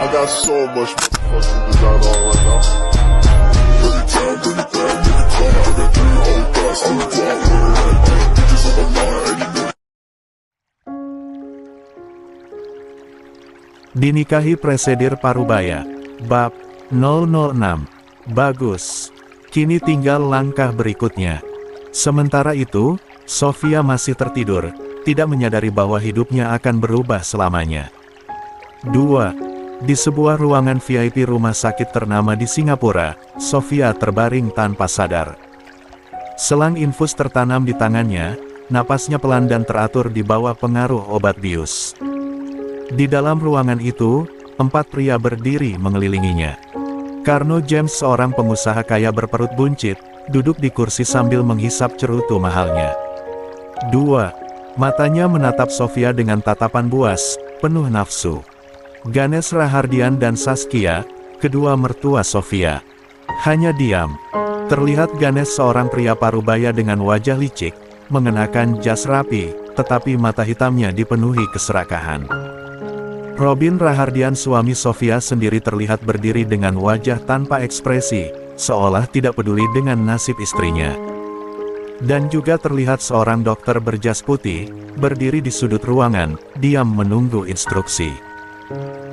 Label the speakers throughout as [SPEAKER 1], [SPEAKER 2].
[SPEAKER 1] got so much motherfucking design on right now. Bring it down, bring it down, bring it down. I got three whole thoughts on the block with it right now. Bitches on the line, and you know.
[SPEAKER 2] Dinikahi Presidir Parubaya. Bab 006. Bagus. Kini tinggal langkah berikutnya. Sementara itu, Sofia masih tertidur, tidak menyadari bahwa hidupnya akan berubah selamanya. 2. Di sebuah ruangan VIP rumah sakit ternama di Singapura, Sofia terbaring tanpa sadar. Selang infus tertanam di tangannya, napasnya pelan dan teratur di bawah pengaruh obat bius. Di dalam ruangan itu, 4 pria berdiri mengelilinginya. Carno James, seorang pengusaha kaya berperut buncit, duduk di kursi sambil menghisap cerutu mahalnya. 2. Matanya menatap Sofia dengan tatapan buas, penuh nafsu. Ganesh Rahardian dan Saskia, kedua mertua Sofia, hanya diam. Terlihat Ganesh, seorang pria parubaya dengan wajah licik, mengenakan jas rapi, tetapi mata hitamnya dipenuhi keserakahan. Robin Rahardian, suami Sofia sendiri, terlihat berdiri dengan wajah tanpa ekspresi, seolah tidak peduli dengan nasib istrinya. Dan juga terlihat seorang dokter berjas putih, berdiri di sudut ruangan, diam menunggu instruksi.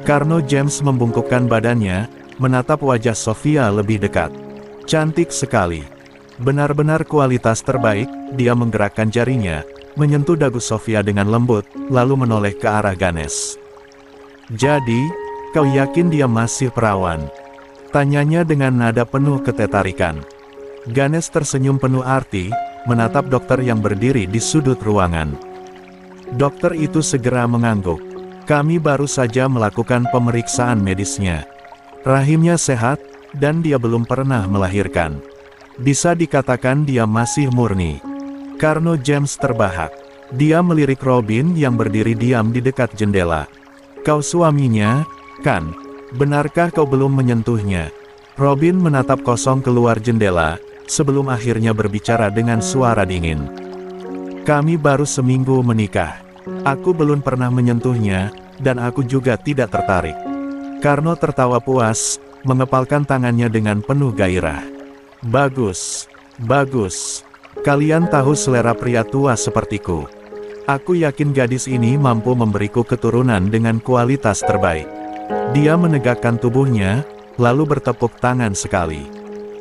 [SPEAKER 2] Carno James membungkukkan badannya, menatap wajah Sofia lebih dekat. Cantik sekali. Benar-benar kualitas terbaik. Dia menggerakkan jarinya, menyentuh dagu Sofia dengan lembut, lalu menoleh ke arah Ganesh. "Jadi, kau yakin dia masih perawan?" tanyanya dengan nada penuh ketertarikan. Ganesh tersenyum penuh arti, menatap dokter yang berdiri di sudut ruangan. Dokter itu segera mengangguk. "Kami baru saja melakukan pemeriksaan medisnya. Rahimnya sehat, dan dia belum pernah melahirkan. Bisa dikatakan dia masih murni." Carno James terbahak. Dia melirik Robin yang berdiri diam di dekat jendela. "Kau suaminya, kan? Benarkah kau belum menyentuhnya?" Robin menatap kosong keluar jendela, sebelum akhirnya berbicara dengan suara dingin. "Kami baru seminggu menikah. Aku belum pernah menyentuhnya, dan aku juga tidak tertarik." Carno tertawa puas, mengepalkan tangannya dengan penuh gairah. "Bagus, bagus. Kalian tahu selera pria tua sepertiku. Aku yakin gadis ini mampu memberiku keturunan dengan kualitas terbaik." Dia menegakkan tubuhnya, lalu bertepuk tangan sekali.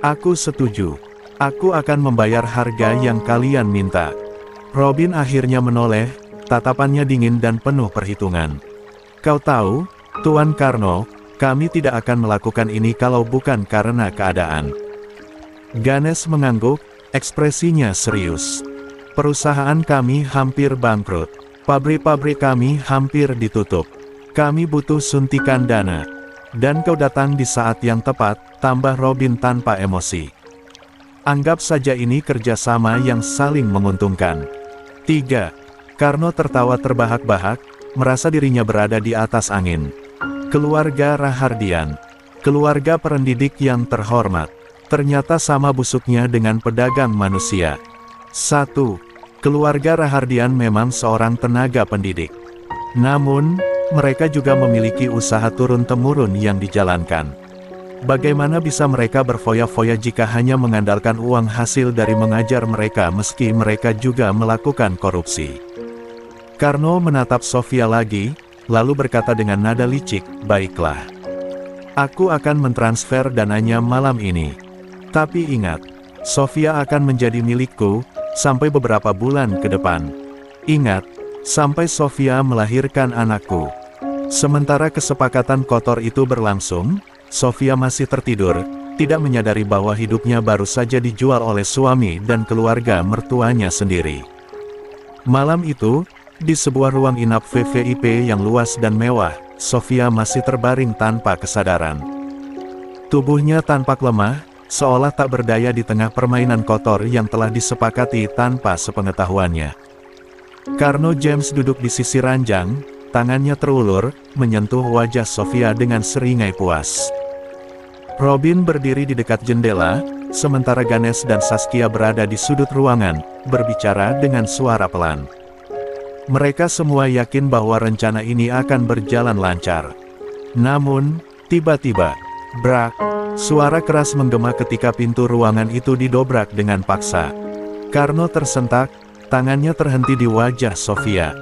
[SPEAKER 2] "Aku setuju. Aku akan membayar harga yang kalian minta." Robin akhirnya menoleh, tatapannya dingin dan penuh perhitungan. "Kau tahu, Tuan Carno, kami tidak akan melakukan ini kalau bukan karena keadaan." Ganesh mengangguk, ekspresinya serius. "Perusahaan kami hampir bangkrut. Pabrik-pabrik kami hampir ditutup. Kami butuh suntikan dana. Dan kau datang di saat yang tepat," tambah Robin tanpa emosi. "Anggap saja ini kerjasama yang saling menguntungkan." 3. Carno tertawa terbahak-bahak, merasa dirinya berada di atas angin. Keluarga Rahardian, keluarga pendidik yang terhormat, ternyata sama busuknya dengan pedagang manusia. 1. Keluarga Rahardian memang seorang tenaga pendidik. Namun, mereka juga memiliki usaha turun-temurun yang dijalankan. Bagaimana bisa mereka berfoya-foya jika hanya mengandalkan uang hasil dari mengajar mereka meski mereka juga melakukan korupsi? Carno menatap Sofia lagi, lalu berkata dengan nada licik, "Baiklah. Aku akan mentransfer dananya malam ini. Tapi ingat, Sofia akan menjadi milikku, sampai beberapa bulan ke depan. Ingat, sampai Sofia melahirkan anakku." Sementara kesepakatan kotor itu berlangsung, Sofia masih tertidur, tidak menyadari bahwa hidupnya baru saja dijual oleh suami dan keluarga mertuanya sendiri. Malam itu, di sebuah ruang inap VVIP yang luas dan mewah, Sofia masih terbaring tanpa kesadaran. Tubuhnya tampak lemah, seolah tak berdaya di tengah permainan kotor yang telah disepakati tanpa sepengetahuannya. Carno James duduk di sisi ranjang, tangannya terulur, menyentuh wajah Sofia dengan seringai puas. Robin berdiri di dekat jendela, sementara Ganesh dan Saskia berada di sudut ruangan, berbicara dengan suara pelan. Mereka semua yakin bahwa rencana ini akan berjalan lancar. Namun, Tiba-tiba, brak, suara keras menggema ketika pintu ruangan itu didobrak dengan paksa. Karno tersentak, tangannya terhenti di wajah Sofia.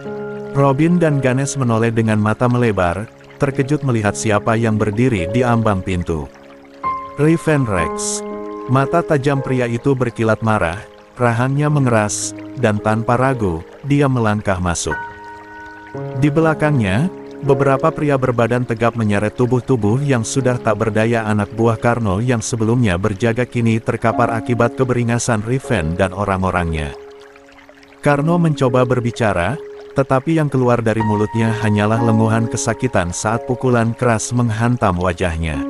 [SPEAKER 2] Robin dan Ganesh menoleh dengan mata melebar, terkejut melihat siapa yang berdiri di ambang pintu. Riven Rex. Mata tajam pria itu berkilat marah, rahangnya mengeras, dan tanpa ragu, dia melangkah masuk. Di belakangnya, beberapa pria berbadan tegap menyeret tubuh-tubuh yang sudah tak berdaya anak buah Karno yang sebelumnya berjaga kini terkapar akibat keberingasan Riven dan orang-orangnya. Karno mencoba berbicara, tetapi yang keluar dari mulutnya hanyalah lenguhan kesakitan saat pukulan keras menghantam wajahnya.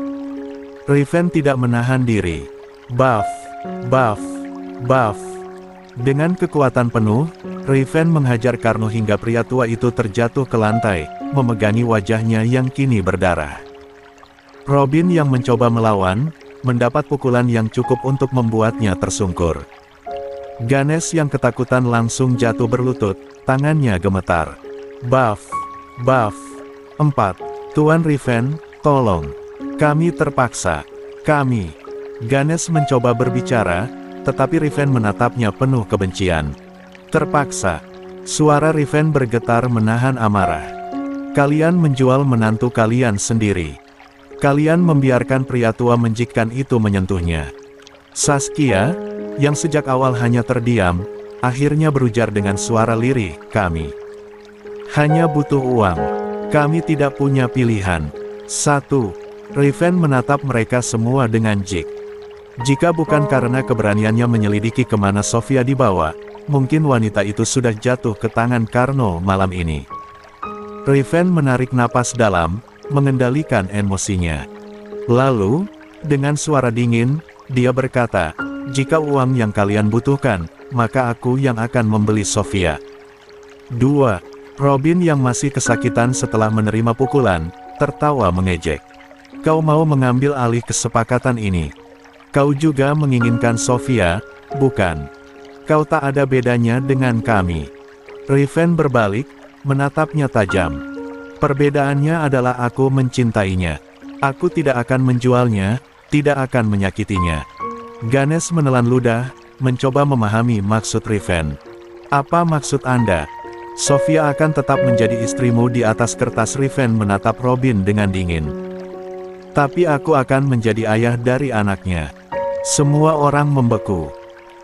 [SPEAKER 2] Riven tidak menahan diri. Buff, buff, buff. Dengan kekuatan penuh, Riven menghajar Karno hingga pria tua itu terjatuh ke lantai, memegangi wajahnya yang kini berdarah. Robin yang mencoba melawan, mendapat pukulan yang cukup untuk membuatnya tersungkur. Ganesh yang ketakutan langsung jatuh berlutut, tangannya gemetar. Buff, buff. 4. Tuan Riven, tolong. Kami terpaksa. Kami. Ganesh mencoba berbicara, tetapi Riven menatapnya penuh kebencian. Terpaksa. Suara Riven bergetar menahan amarah. Kalian menjual menantu kalian sendiri. Kalian membiarkan pria tua menjijikkan itu menyentuhnya. Saskia, yang sejak awal hanya terdiam, akhirnya berujar dengan suara lirih, kami hanya butuh uang. Kami tidak punya pilihan. 1. Riven menatap mereka semua dengan jik. Jika bukan karena keberaniannya menyelidiki kemana Sofia dibawa, mungkin wanita itu sudah jatuh ke tangan Karno malam ini. Riven menarik napas dalam, mengendalikan emosinya. Lalu, dengan suara dingin, dia berkata, jika uang yang kalian butuhkan, maka aku yang akan membeli Sofia. 2. Robin yang masih kesakitan setelah menerima pukulan, tertawa mengejek. Kau mau mengambil alih kesepakatan ini. Kau juga menginginkan Sofia, bukan? Kau tak ada bedanya dengan kami. Riven berbalik, menatapnya tajam. Perbedaannya adalah aku mencintainya. Aku tidak akan menjualnya, tidak akan menyakitinya. Ganesh menelan ludah, mencoba memahami maksud Riven. Apa maksud Anda? Sofia akan tetap menjadi istrimu di atas kertas. Riven menatap Robin dengan dingin. Tapi aku akan menjadi ayah dari anaknya. Semua orang membeku.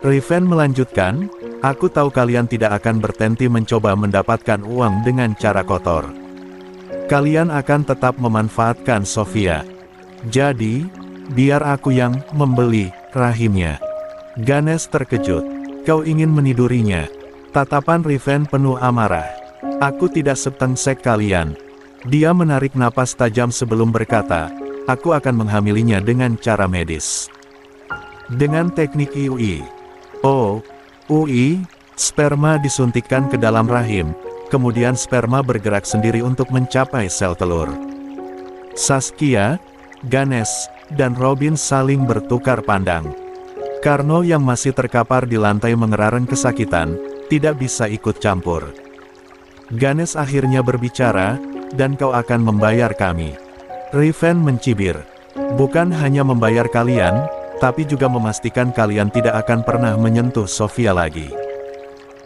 [SPEAKER 2] Riven melanjutkan, aku tahu kalian tidak akan bertenti mencoba mendapatkan uang dengan cara kotor. Kalian akan tetap memanfaatkan Sofia. Jadi, biar aku yang membeli rahimnya. Ganesh terkejut. Kau ingin menidurinya? Tatapan Riven penuh amarah. Aku tidak setengsek kalian. Dia menarik napas tajam sebelum berkata, aku akan menghamilinya dengan cara medis. Dengan teknik IUI. Oh, UI, sperma disuntikkan ke dalam rahim, kemudian sperma bergerak sendiri untuk mencapai sel telur. Saskia, Ganesh, dan Robin saling bertukar pandang. Karno yang masih terkapar di lantai mengerareng kesakitan, tidak bisa ikut campur. Ganesh akhirnya berbicara, dan kau akan membayar kami. Riven mencibir. Bukan hanya membayar kalian, tapi juga memastikan kalian tidak akan pernah menyentuh Sofia lagi.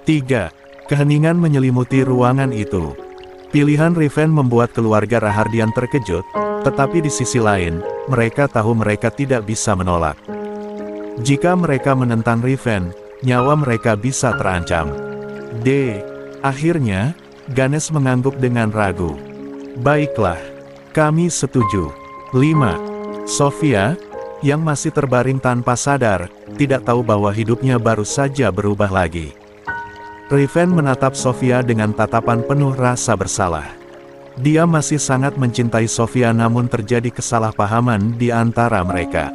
[SPEAKER 2] 3. Keheningan menyelimuti ruangan itu. Pilihan Riven membuat keluarga Rahardian terkejut, tetapi di sisi lain, mereka tahu mereka tidak bisa menolak. Jika mereka menentang Riven, nyawa mereka bisa terancam. Akhirnya, Ganesh mengangguk dengan ragu. Baiklah, kami setuju. 5. Sofia, yang masih terbaring tanpa sadar, tidak tahu bahwa hidupnya baru saja berubah lagi. Riven menatap Sofia dengan tatapan penuh rasa bersalah. Dia masih sangat mencintai Sofia namun terjadi kesalahpahaman di antara mereka.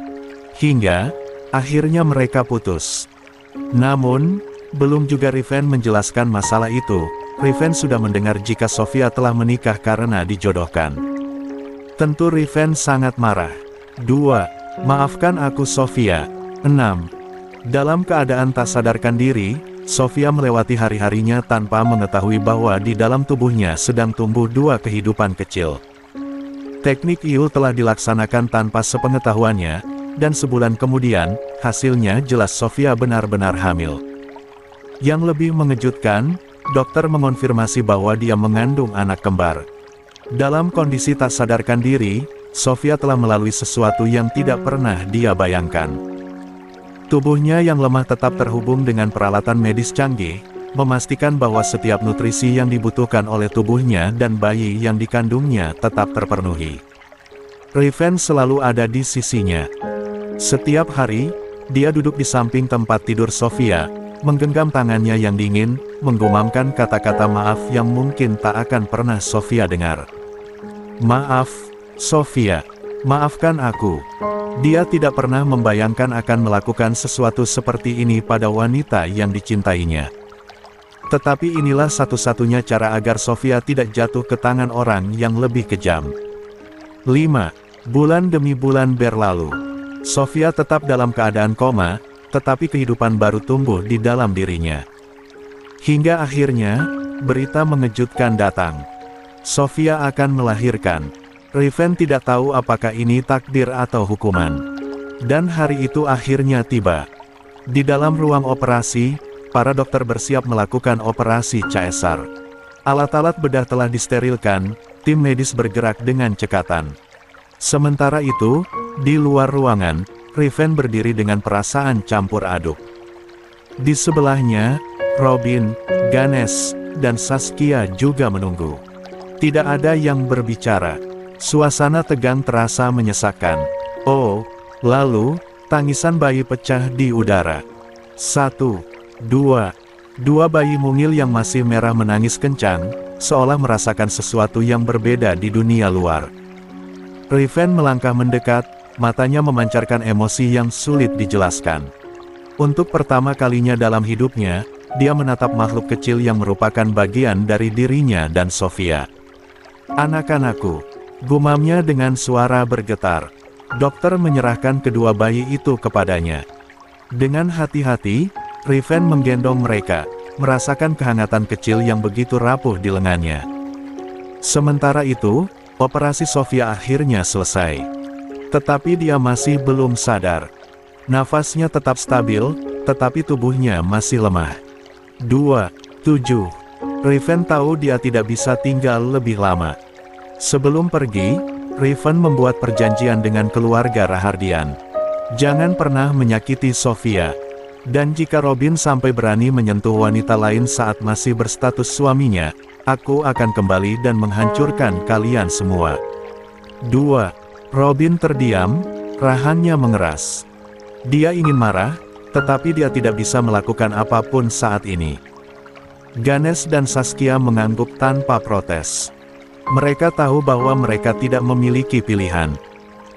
[SPEAKER 2] Hingga, akhirnya mereka putus. Namun, belum juga Riven menjelaskan masalah itu, Riven sudah mendengar jika Sofia telah menikah karena dijodohkan. Tentu Riven sangat marah. 2. Maafkan aku Sofia. 6. Dalam keadaan tak sadarkan diri, Sofia melewati hari-harinya tanpa mengetahui bahwa di dalam tubuhnya sedang tumbuh dua kehidupan kecil. Teknik IUL telah dilaksanakan tanpa sepengetahuannya, dan sebulan kemudian, hasilnya jelas Sofia benar-benar hamil. Yang lebih mengejutkan, dokter mengonfirmasi bahwa dia mengandung anak kembar. Dalam kondisi tak sadarkan diri, Sofia telah melalui sesuatu yang tidak pernah dia bayangkan. Tubuhnya yang lemah tetap terhubung dengan peralatan medis canggih, memastikan bahwa setiap nutrisi yang dibutuhkan oleh tubuhnya dan bayi yang dikandungnya tetap terpenuhi. Riven selalu ada di sisinya. Setiap hari, dia duduk di samping tempat tidur Sofia, menggenggam tangannya yang dingin, menggumamkan kata-kata maaf yang mungkin tak akan pernah Sofia dengar. Maaf, Sofia. Maafkan aku. Dia tidak pernah membayangkan akan melakukan sesuatu seperti ini pada wanita yang dicintainya. Tetapi inilah satu-satunya cara agar Sofia tidak jatuh ke tangan orang yang lebih kejam. 5. Bulan demi bulan berlalu. Sofia tetap dalam keadaan koma, tetapi kehidupan baru tumbuh di dalam dirinya. Hingga akhirnya, berita mengejutkan datang. Sofia akan melahirkan. Riven tidak tahu apakah ini takdir atau hukuman. Dan hari itu akhirnya tiba. Di dalam ruang operasi, para dokter bersiap melakukan operasi caesar. Alat-alat bedah telah disterilkan, tim medis bergerak dengan cekatan. Sementara itu, di luar ruangan, Riven berdiri dengan perasaan campur aduk. Di sebelahnya, Robin, Ganesh, dan Saskia juga menunggu. Tidak ada yang berbicara. Suasana tegang terasa menyesakkan. Oh, lalu, tangisan bayi pecah di udara. 1, 2. Dua bayi mungil yang masih merah menangis kencang, seolah merasakan sesuatu yang berbeda di dunia luar. Riven melangkah mendekat, matanya memancarkan emosi yang sulit dijelaskan. Untuk pertama kalinya dalam hidupnya, dia menatap makhluk kecil yang merupakan bagian dari dirinya dan Sofia. Anak-anakku, gumamnya dengan suara bergetar. Dokter menyerahkan kedua bayi itu kepadanya. Dengan hati-hati, Riven menggendong mereka, merasakan kehangatan kecil yang begitu rapuh di lengannya. Sementara itu, operasi Sofia akhirnya selesai. Tetapi dia masih belum sadar. Nafasnya tetap stabil, tetapi tubuhnya masih lemah. 2, 7. Riven tahu dia tidak bisa tinggal lebih lama. Sebelum pergi, Riven membuat perjanjian dengan keluarga Rahardian. Jangan pernah menyakiti Sofia. Dan jika Robin sampai berani menyentuh wanita lain saat masih berstatus suaminya, aku akan kembali dan menghancurkan kalian semua. 2. Robin terdiam, rahangnya mengeras. Dia ingin marah, tetapi dia tidak bisa melakukan apapun saat ini. Ganesh dan Saskia mengangguk tanpa protes. Mereka tahu bahwa mereka tidak memiliki pilihan.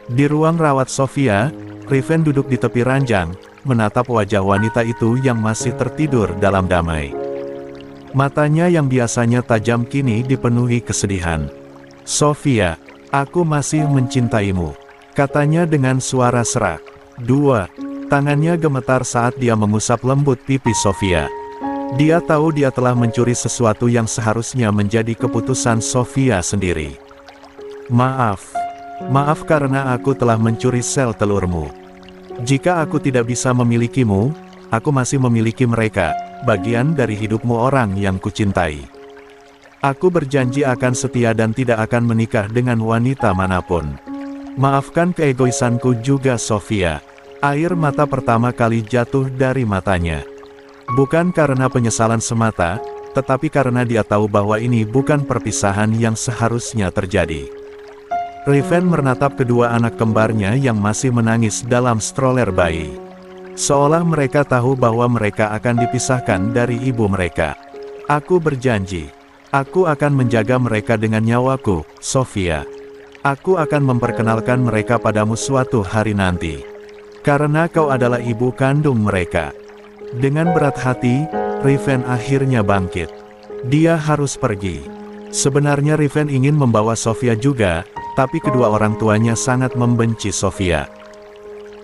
[SPEAKER 2] Di ruang rawat Sofia, Riven duduk di tepi ranjang, menatap wajah wanita itu yang masih tertidur dalam damai. Matanya yang biasanya tajam kini dipenuhi kesedihan. Sofia, aku masih mencintaimu, katanya dengan suara serak. 2. Tangannya gemetar saat dia mengusap lembut pipi Sofia. Dia tahu dia telah mencuri sesuatu yang seharusnya menjadi keputusan Sofia sendiri. Maaf. Maaf karena aku telah mencuri sel telurmu. Jika aku tidak bisa memilikimu, aku masih memiliki mereka, bagian dari hidupmu orang yang kucintai. Aku berjanji akan setia dan tidak akan menikah dengan wanita manapun. Maafkan keegoisanku juga Sofia. Air mata pertama kali jatuh dari matanya. Bukan karena penyesalan semata, tetapi karena dia tahu bahwa ini bukan perpisahan yang seharusnya terjadi. Riven menatap kedua anak kembarnya yang masih menangis dalam stroller bayi. Seolah mereka tahu bahwa mereka akan dipisahkan dari ibu mereka. Aku berjanji. Aku akan menjaga mereka dengan nyawaku, Sofia. Aku akan memperkenalkan mereka padamu suatu hari nanti. Karena kau adalah ibu kandung mereka. Dengan berat hati, Riven akhirnya bangkit. Dia harus pergi. Sebenarnya Riven ingin membawa Sofia juga, tapi kedua orang tuanya sangat membenci Sofia.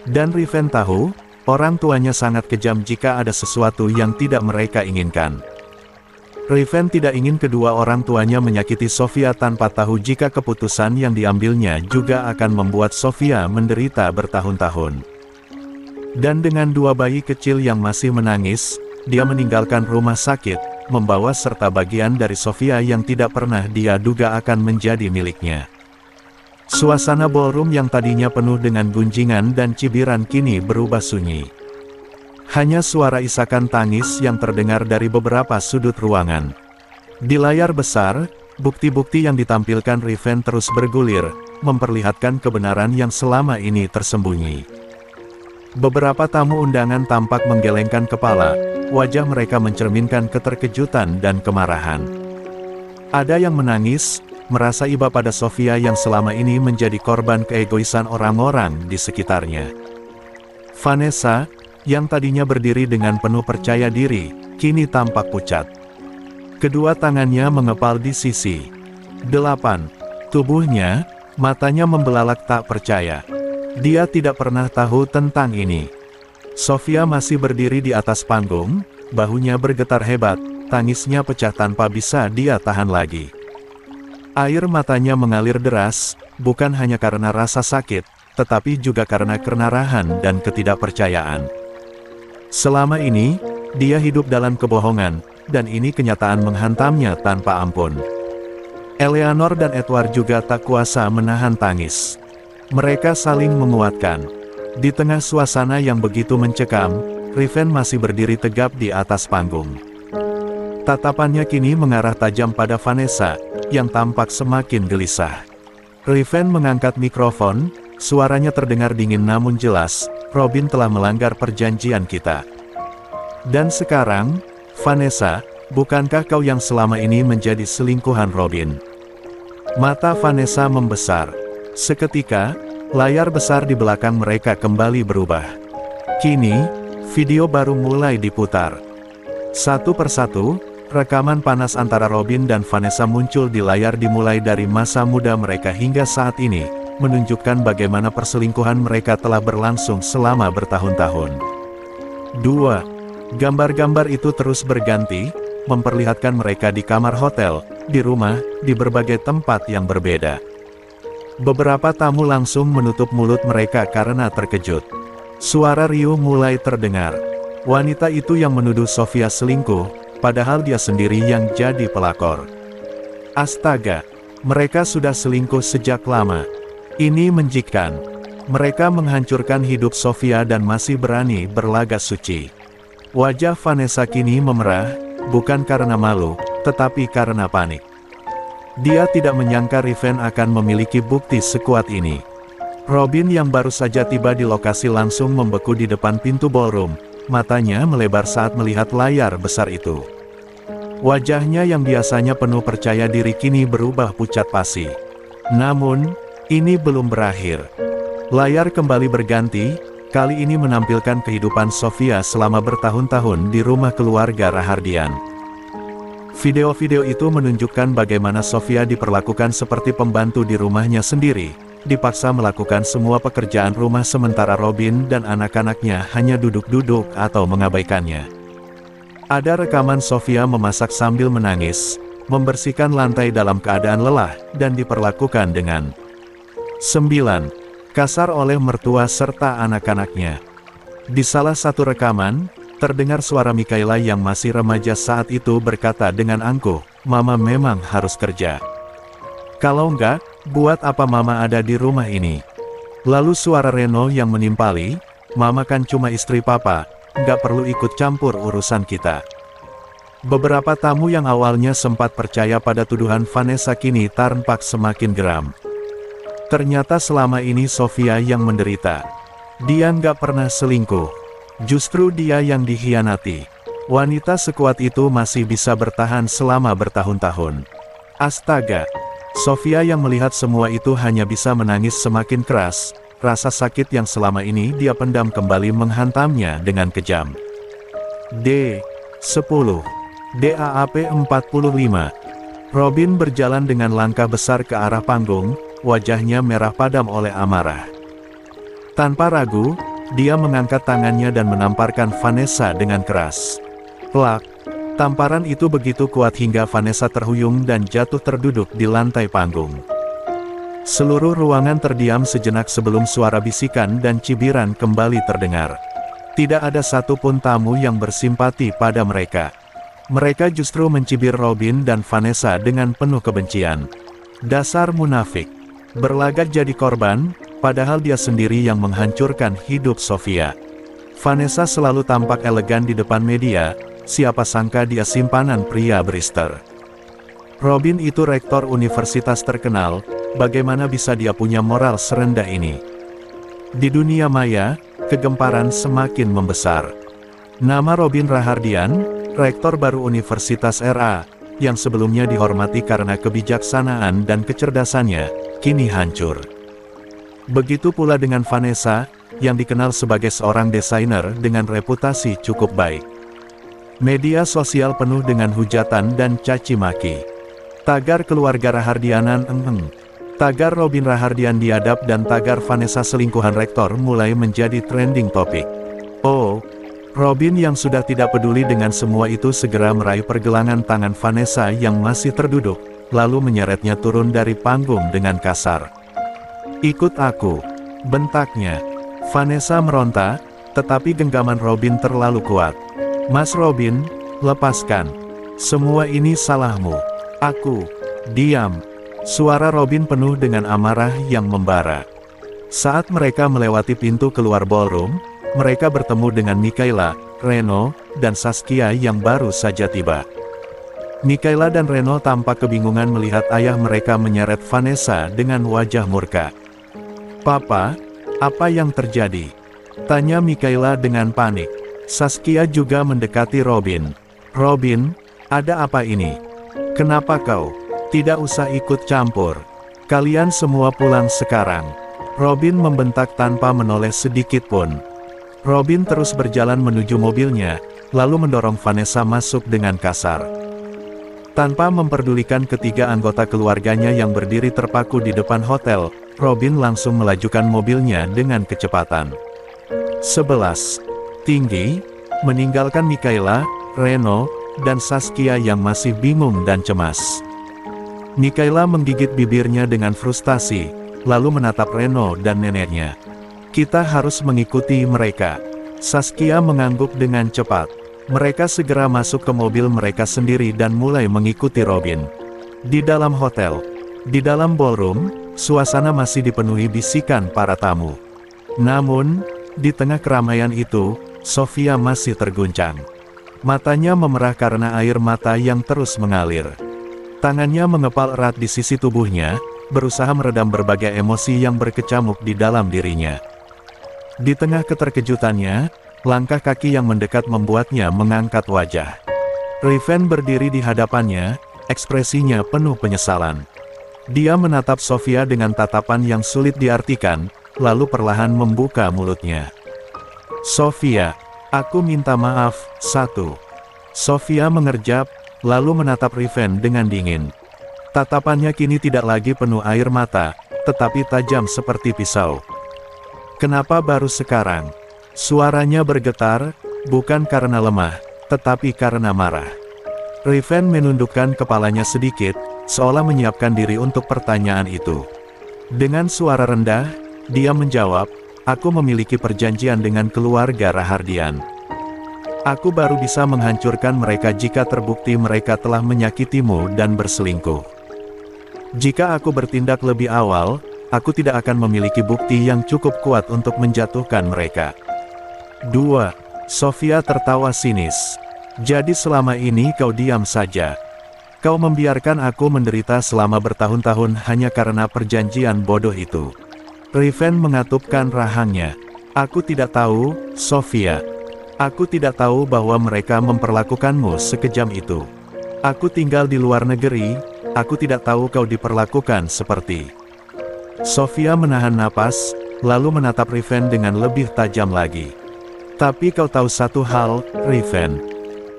[SPEAKER 2] Dan Riven tahu, orang tuanya sangat kejam jika ada sesuatu yang tidak mereka inginkan. Riven tidak ingin kedua orang tuanya menyakiti Sofia tanpa tahu jika keputusan yang diambilnya juga akan membuat Sofia menderita bertahun-tahun. Dan dengan dua bayi kecil yang masih menangis, dia meninggalkan rumah sakit, membawa serta bagian dari Sofia yang tidak pernah dia duga akan menjadi miliknya. Suasana ballroom yang tadinya penuh dengan gunjingan dan cibiran kini berubah sunyi. Hanya suara isakan tangis yang terdengar dari beberapa sudut ruangan. Di layar besar, bukti-bukti yang ditampilkan Riven terus bergulir, memperlihatkan kebenaran yang selama ini tersembunyi. Beberapa tamu undangan tampak menggelengkan kepala, wajah mereka mencerminkan keterkejutan dan kemarahan. Ada yang menangis, merasa iba pada Sofia yang selama ini menjadi korban keegoisan orang-orang di sekitarnya. Vanessa, yang tadinya berdiri dengan penuh percaya diri, kini tampak pucat. Kedua tangannya mengepal di sisi. 8. Tubuhnya, matanya membelalak tak percaya. Dia tidak pernah tahu tentang ini. Sofia masih berdiri di atas panggung, bahunya bergetar hebat, tangisnya pecah tanpa bisa dia tahan lagi. Air matanya mengalir deras, bukan hanya karena rasa sakit, tetapi juga karena kemarahan dan ketidakpercayaan. Selama ini, dia hidup dalam kebohongan, dan ini kenyataan menghantamnya tanpa ampun. Eleanor dan Edward juga tak kuasa menahan tangis. Mereka saling menguatkan. Di tengah suasana yang begitu mencekam, Riven masih berdiri tegap di atas panggung. Tatapannya kini mengarah tajam pada Vanessa, yang tampak semakin gelisah. Riven mengangkat mikrofon, suaranya terdengar dingin namun jelas. Robin telah melanggar perjanjian kita. Dan sekarang, Vanessa, bukankah kau yang selama ini menjadi selingkuhan Robin? Mata Vanessa membesar. Seketika, layar besar di belakang mereka kembali berubah. Kini, video baru mulai diputar. Satu persatu, rekaman panas antara Robin dan Vanessa muncul di layar dimulai dari masa muda mereka hingga saat ini, menunjukkan bagaimana perselingkuhan mereka telah berlangsung selama bertahun-tahun. 2. Gambar-gambar itu terus berganti, memperlihatkan mereka di kamar hotel, di rumah, di berbagai tempat yang berbeda. Beberapa tamu langsung menutup mulut mereka karena terkejut. Suara riuh mulai terdengar. Wanita itu yang menuduh Sofia selingkuh, padahal dia sendiri yang jadi pelakor. Astaga, mereka sudah selingkuh sejak lama. Ini menjijikkan. Mereka menghancurkan hidup Sofia dan masih berani berlagak suci. Wajah Vanessa kini memerah, bukan karena malu, tetapi karena panik. Dia tidak menyangka Riven akan memiliki bukti sekuat ini. Robin yang baru saja tiba di lokasi langsung membeku di depan pintu ballroom, matanya melebar saat melihat layar besar itu. Wajahnya yang biasanya penuh percaya diri kini berubah pucat pasi. Namun, ini belum berakhir. Layar kembali berganti, kali ini menampilkan kehidupan Sofia selama bertahun-tahun di rumah keluarga Rahardian. Video-video itu menunjukkan bagaimana Sofia diperlakukan seperti pembantu di rumahnya sendiri, dipaksa melakukan semua pekerjaan rumah sementara Robin dan anak-anaknya hanya duduk-duduk atau mengabaikannya. Ada rekaman Sofia memasak sambil menangis, membersihkan lantai dalam keadaan lelah, dan diperlakukan dengan 9. Kasar oleh mertua serta anak-anaknya. Di salah satu rekaman, terdengar suara Mikaela yang masih remaja saat itu berkata dengan angkuh, "Mama memang harus kerja. Kalau enggak, buat apa Mama ada di rumah ini?" Lalu suara Reno yang menimpali, "Mama kan cuma istri Papa, nggak perlu ikut campur urusan kita." Beberapa tamu yang awalnya sempat percaya pada tuduhan Vanessa kini tampak semakin geram. Ternyata selama ini Sofia yang menderita. Dia nggak pernah selingkuh. Justru dia yang dikhianati. Wanita sekuat itu masih bisa bertahan selama bertahun-tahun. Astaga! Sofia yang melihat semua itu hanya bisa menangis semakin keras. Rasa sakit yang selama ini dia pendam kembali menghantamnya dengan kejam. D10 DAAP 45. Robin berjalan dengan langkah besar ke arah panggung, wajahnya merah padam oleh amarah. Tanpa ragu, dia mengangkat tangannya dan menamparkan Vanessa dengan keras. Plak! Tamparan itu begitu kuat hingga Vanessa terhuyung dan jatuh terduduk di lantai panggung. Seluruh ruangan terdiam sejenak sebelum suara bisikan dan cibiran kembali terdengar. Tidak ada satupun tamu yang bersimpati pada mereka. Mereka justru mencibir Robin dan Vanessa dengan penuh kebencian. Dasar munafik. Berlagak jadi korban, padahal dia sendiri yang menghancurkan hidup Sofia. Vanessa selalu tampak elegan di depan media, siapa sangka dia simpanan pria berister. Robin itu rektor universitas terkenal, bagaimana bisa dia punya moral serendah ini? Di dunia maya, kegemparan semakin membesar. Nama Robin Rahardian, rektor baru Universitas RA, yang sebelumnya dihormati karena kebijaksanaan dan kecerdasannya, kini hancur. Begitu pula dengan Vanessa, yang dikenal sebagai seorang desainer dengan reputasi cukup baik. Media sosial penuh dengan hujatan dan caci maki. Tagar keluarga Rahardianan tagar Robin Rahardian diadap dan tagar Vanessa selingkuhan rektor mulai menjadi trending topik. Oh, Robin yang sudah tidak peduli dengan semua itu segera meraih pergelangan tangan Vanessa yang masih terduduk, lalu menyeretnya turun dari panggung dengan kasar. "Ikut aku," bentaknya. Vanessa meronta, tetapi genggaman Robin terlalu kuat. "Mas Robin, lepaskan. Semua ini salahmu. Aku." "Diam." Suara Robin penuh dengan amarah yang membara. Saat mereka melewati pintu keluar ballroom, mereka bertemu dengan Michaela, Reno, dan Saskia yang baru saja tiba. Michaela dan Reno tampak kebingungan melihat ayah mereka menyeret Vanessa dengan wajah murka. "Papa, apa yang terjadi?" tanya Michaela dengan panik. Saskia juga mendekati Robin. "Robin, ada apa ini? Kenapa kau? Tidak usah ikut campur. Kalian semua pulang sekarang." Robin membentak tanpa menoleh sedikit pun. Robin terus berjalan menuju mobilnya, lalu mendorong Vanessa masuk dengan kasar. Tanpa memperdulikan ketiga anggota keluarganya yang berdiri terpaku di depan hotel, Robin langsung melajukan mobilnya dengan kecepatan. 11. Tinggi, meninggalkan Michaela, Reno, dan Saskia yang masih bingung dan cemas. Michaela menggigit bibirnya dengan frustasi, lalu menatap Reno dan neneknya. "Kita harus mengikuti mereka." Saskia mengangguk dengan cepat. Mereka segera masuk ke mobil mereka sendiri dan mulai mengikuti Robin. Di dalam hotel, di dalam ballroom, suasana masih dipenuhi bisikan para tamu. Namun, di tengah keramaian itu, Sofia masih terguncang. Matanya memerah karena air mata yang terus mengalir. Tangannya mengepal erat di sisi tubuhnya, berusaha meredam berbagai emosi yang berkecamuk di dalam dirinya. Di tengah keterkejutannya, langkah kaki yang mendekat membuatnya mengangkat wajah. Riven berdiri di hadapannya, ekspresinya penuh penyesalan. Dia menatap Sofia dengan tatapan yang sulit diartikan, lalu perlahan membuka mulutnya. "Sofia, aku minta maaf." Sofia mengerjap, lalu menatap Riven dengan dingin. Tatapannya kini tidak lagi penuh air mata, tetapi tajam seperti pisau. "Kenapa baru sekarang?" Suaranya bergetar, bukan karena lemah, tetapi karena marah. Riven menundukkan kepalanya sedikit, seolah menyiapkan diri untuk pertanyaan itu. Dengan suara rendah, dia menjawab, "Aku memiliki perjanjian dengan keluarga Rahardian. Aku baru bisa menghancurkan mereka jika terbukti mereka telah menyakitimu dan berselingkuh. Jika aku bertindak lebih awal, aku tidak akan memiliki bukti yang cukup kuat untuk menjatuhkan mereka." 2. Sofia tertawa sinis. "Jadi selama ini kau diam saja. Kau membiarkan aku menderita selama bertahun-tahun hanya karena perjanjian bodoh itu." Riven mengatupkan rahangnya. "Aku tidak tahu, Sofia. Aku tidak tahu bahwa mereka memperlakukanmu sekejam itu. Aku tinggal di luar negeri, aku tidak tahu kau diperlakukan seperti." Sofia menahan napas, lalu menatap Riven dengan lebih tajam lagi. "Tapi kau tahu satu hal, Riven.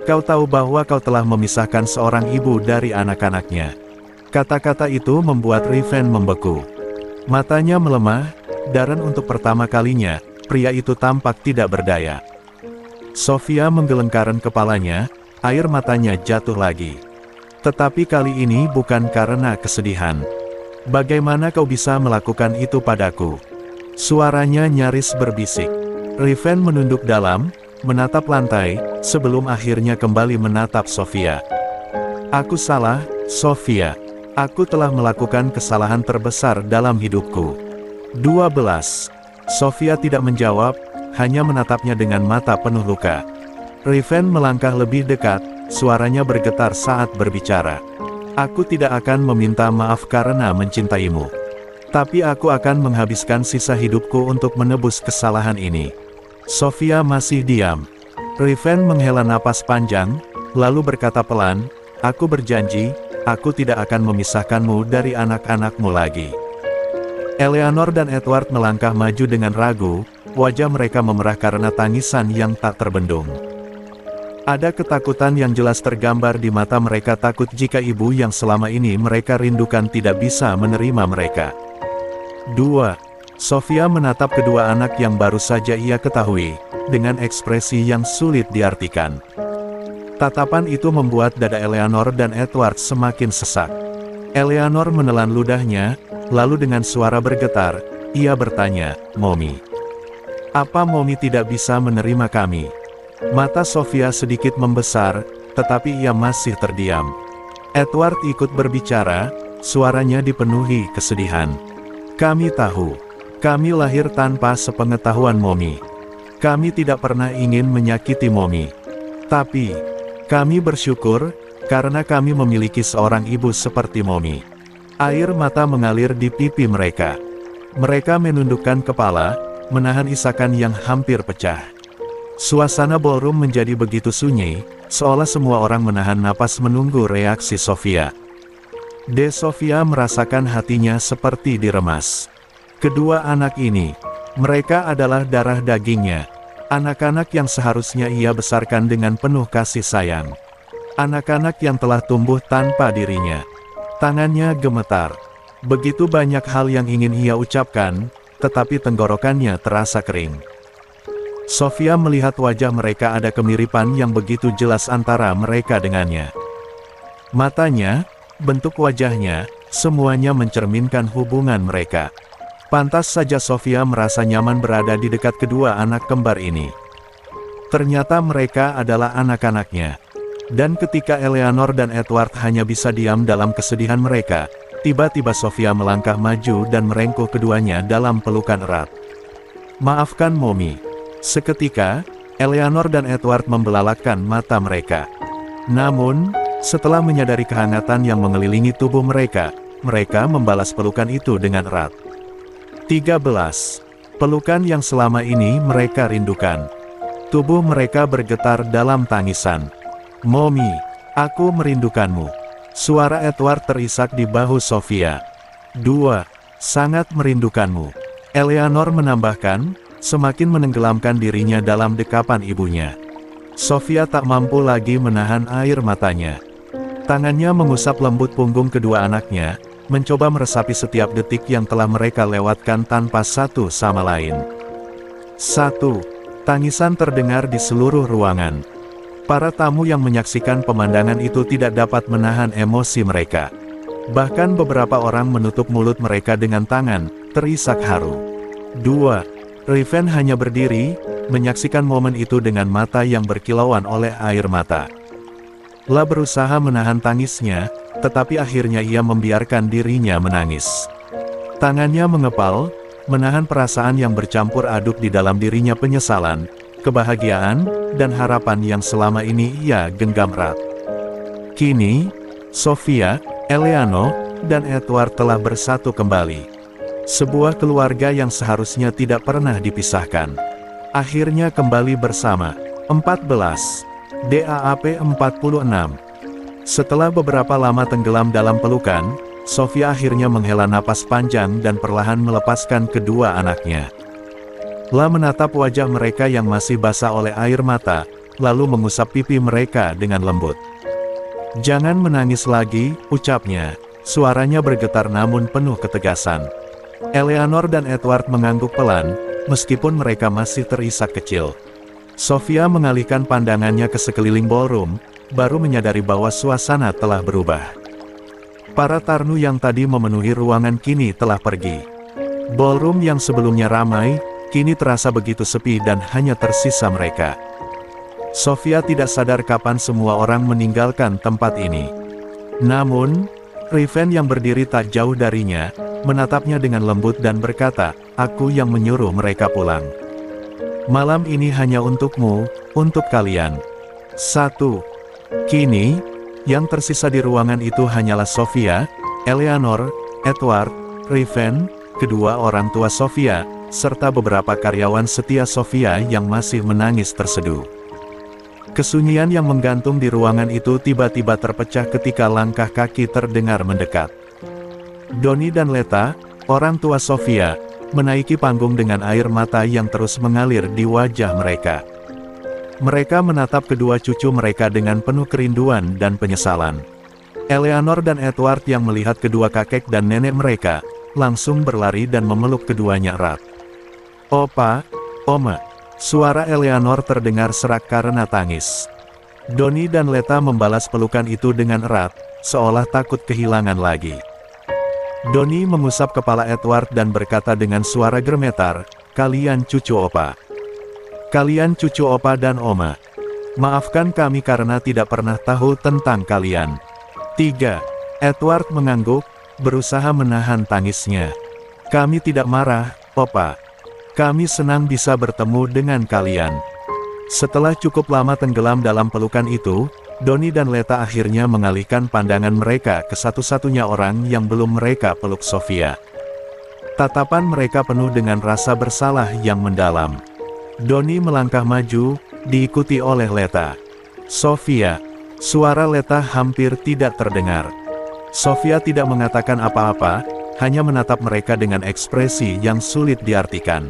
[SPEAKER 2] Kau tahu bahwa kau telah memisahkan seorang ibu dari anak-anaknya." Kata-kata itu membuat Riven membeku. Matanya melemah, dan untuk pertama kalinya, pria itu tampak tidak berdaya. Sofia menggelengkarkan kepalanya, air matanya jatuh lagi. Tetapi kali ini bukan karena kesedihan. Bagaimana kau bisa melakukan itu padaku? Suaranya nyaris berbisik. Riven menunduk dalam, menatap lantai, sebelum akhirnya kembali menatap Sofia. Aku salah, Sofia. Aku telah melakukan kesalahan terbesar dalam hidupku. 12. Sofia tidak menjawab, hanya menatapnya dengan mata penuh luka. Riven melangkah lebih dekat, suaranya bergetar saat berbicara. Aku tidak akan meminta maaf karena mencintaimu. Tapi aku akan menghabiskan sisa hidupku untuk menebus kesalahan ini. Sofia masih diam. Riven menghela napas panjang, lalu berkata pelan, aku berjanji, aku tidak akan memisahkanmu dari anak-anakmu lagi. Eleanor dan Edward melangkah maju dengan ragu, wajah mereka memerah karena tangisan yang tak terbendung. Ada ketakutan yang jelas tergambar di mata mereka, takut jika ibu yang selama ini mereka rindukan tidak bisa menerima mereka. 2. Sofia menatap kedua anak yang baru saja ia ketahui, dengan ekspresi yang sulit diartikan. Tatapan itu membuat dada Eleanor dan Edward semakin sesak. Eleanor menelan ludahnya, lalu dengan suara bergetar, ia bertanya, Mommy. Apa Mommy tidak bisa menerima kami? Mata Sofia sedikit membesar, tetapi ia masih terdiam. Edward ikut berbicara, suaranya dipenuhi kesedihan. Kami tahu. Kami lahir tanpa sepengetahuan Mommy. Kami tidak pernah ingin menyakiti Mommy. Tapi, kami bersyukur, karena kami memiliki seorang ibu seperti Mommy. Air mata mengalir di pipi mereka. Mereka menundukkan kepala, menahan isakan yang hampir pecah. Suasana ballroom menjadi begitu sunyi, seolah semua orang menahan napas menunggu reaksi Sofia. Sofia merasakan hatinya seperti diremas. Kedua anak ini, mereka adalah darah dagingnya. Anak-anak yang seharusnya ia besarkan dengan penuh kasih sayang. Anak-anak yang telah tumbuh tanpa dirinya. Tangannya gemetar. Begitu banyak hal yang ingin ia ucapkan, tetapi tenggorokannya terasa kering. Sofia melihat wajah mereka, ada kemiripan yang begitu jelas antara mereka dengannya. Matanya, bentuk wajahnya, semuanya mencerminkan hubungan mereka. Pantas saja Sofia merasa nyaman berada di dekat kedua anak kembar ini. Ternyata mereka adalah anak-anaknya. Dan ketika Eleanor dan Edward hanya bisa diam dalam kesedihan mereka, tiba-tiba Sofia melangkah maju dan merengkuh keduanya dalam pelukan erat. Maafkan Mommy. Seketika, Eleanor dan Edward membelalakkan mata mereka. Namun, setelah menyadari kehangatan yang mengelilingi tubuh mereka, mereka membalas pelukan itu dengan erat. 13. Pelukan yang selama ini mereka rindukan. Tubuh mereka bergetar dalam tangisan. Mommy, aku merindukanmu. Suara Edward terisak di bahu Sofia. 2. Sangat merindukanmu. Eleanor menambahkan, semakin menenggelamkan dirinya dalam dekapan ibunya. Sofia tak mampu lagi menahan air matanya. Tangannya mengusap lembut punggung kedua anaknya, mencoba meresapi setiap detik yang telah mereka lewatkan tanpa satu sama lain. 1. Tangisan terdengar di seluruh ruangan. Para tamu yang menyaksikan pemandangan itu tidak dapat menahan emosi mereka. Bahkan beberapa orang menutup mulut mereka dengan tangan, terisak haru. 2. Riven hanya berdiri, menyaksikan momen itu dengan mata yang berkilauan oleh air mata. La berusaha menahan tangisnya, tetapi akhirnya ia membiarkan dirinya menangis. Tangannya mengepal, menahan perasaan yang bercampur aduk di dalam dirinya, penyesalan, kebahagiaan, dan harapan yang selama ini ia genggam erat. Kini, Sofia, Eleanor, dan Edward telah bersatu kembali. Sebuah keluarga yang seharusnya tidak pernah dipisahkan. Akhirnya kembali bersama. 14. DAAP 46. Setelah beberapa lama tenggelam dalam pelukan, Sofia akhirnya menghela napas panjang dan perlahan melepaskan kedua anaknya. La menatap wajah mereka yang masih basah oleh air mata, lalu mengusap pipi mereka dengan lembut. Jangan menangis lagi, ucapnya. Suaranya bergetar namun penuh ketegasan. Eleanor dan Edward mengangguk pelan, meskipun mereka masih terisak kecil. Sofia mengalihkan pandangannya ke sekeliling ballroom, baru menyadari bahwa suasana telah berubah. Para tamu yang tadi memenuhi ruangan kini telah pergi. Ballroom yang sebelumnya ramai, kini terasa begitu sepi dan hanya tersisa mereka. Sofia tidak sadar kapan semua orang meninggalkan tempat ini. Namun, Riven yang berdiri tak jauh darinya, menatapnya dengan lembut dan berkata, "Aku yang menyuruh mereka pulang. Malam ini hanya untukmu, untuk kalian." 1. Kini, yang tersisa di ruangan itu hanyalah Sofia, Eleanor, Edward, Riven, kedua orang tua Sofia, serta beberapa karyawan setia Sofia yang masih menangis terseduh. Kesunyian yang menggantung di ruangan itu tiba-tiba terpecah ketika langkah kaki terdengar mendekat. Donnie dan Leta, orang tua Sofia, menaiki panggung dengan air mata yang terus mengalir di wajah mereka. Mereka menatap kedua cucu mereka dengan penuh kerinduan dan penyesalan. Eleanor dan Edward yang melihat kedua kakek dan nenek mereka, langsung berlari dan memeluk keduanya erat. "Opa, Oma." Suara Eleanor terdengar serak karena tangis. Donnie dan Leta membalas pelukan itu dengan erat, seolah takut kehilangan lagi. Donnie mengusap kepala Edward dan berkata dengan suara gemetar, "Kalian cucu Opa. Kalian cucu Opa dan Oma. Maafkan kami karena tidak pernah tahu tentang kalian." 3. Edward mengangguk, berusaha menahan tangisnya. "Kami tidak marah, Opa. Kami senang bisa bertemu dengan kalian." Setelah cukup lama tenggelam dalam pelukan itu, Donnie dan Leta akhirnya mengalihkan pandangan mereka ke satu-satunya orang yang belum mereka peluk, Sofia. Tatapan mereka penuh dengan rasa bersalah yang mendalam. Donnie melangkah maju, diikuti oleh Leta. "Sofia." Suara Leta hampir tidak terdengar. Sofia tidak mengatakan apa-apa, hanya menatap mereka dengan ekspresi yang sulit diartikan.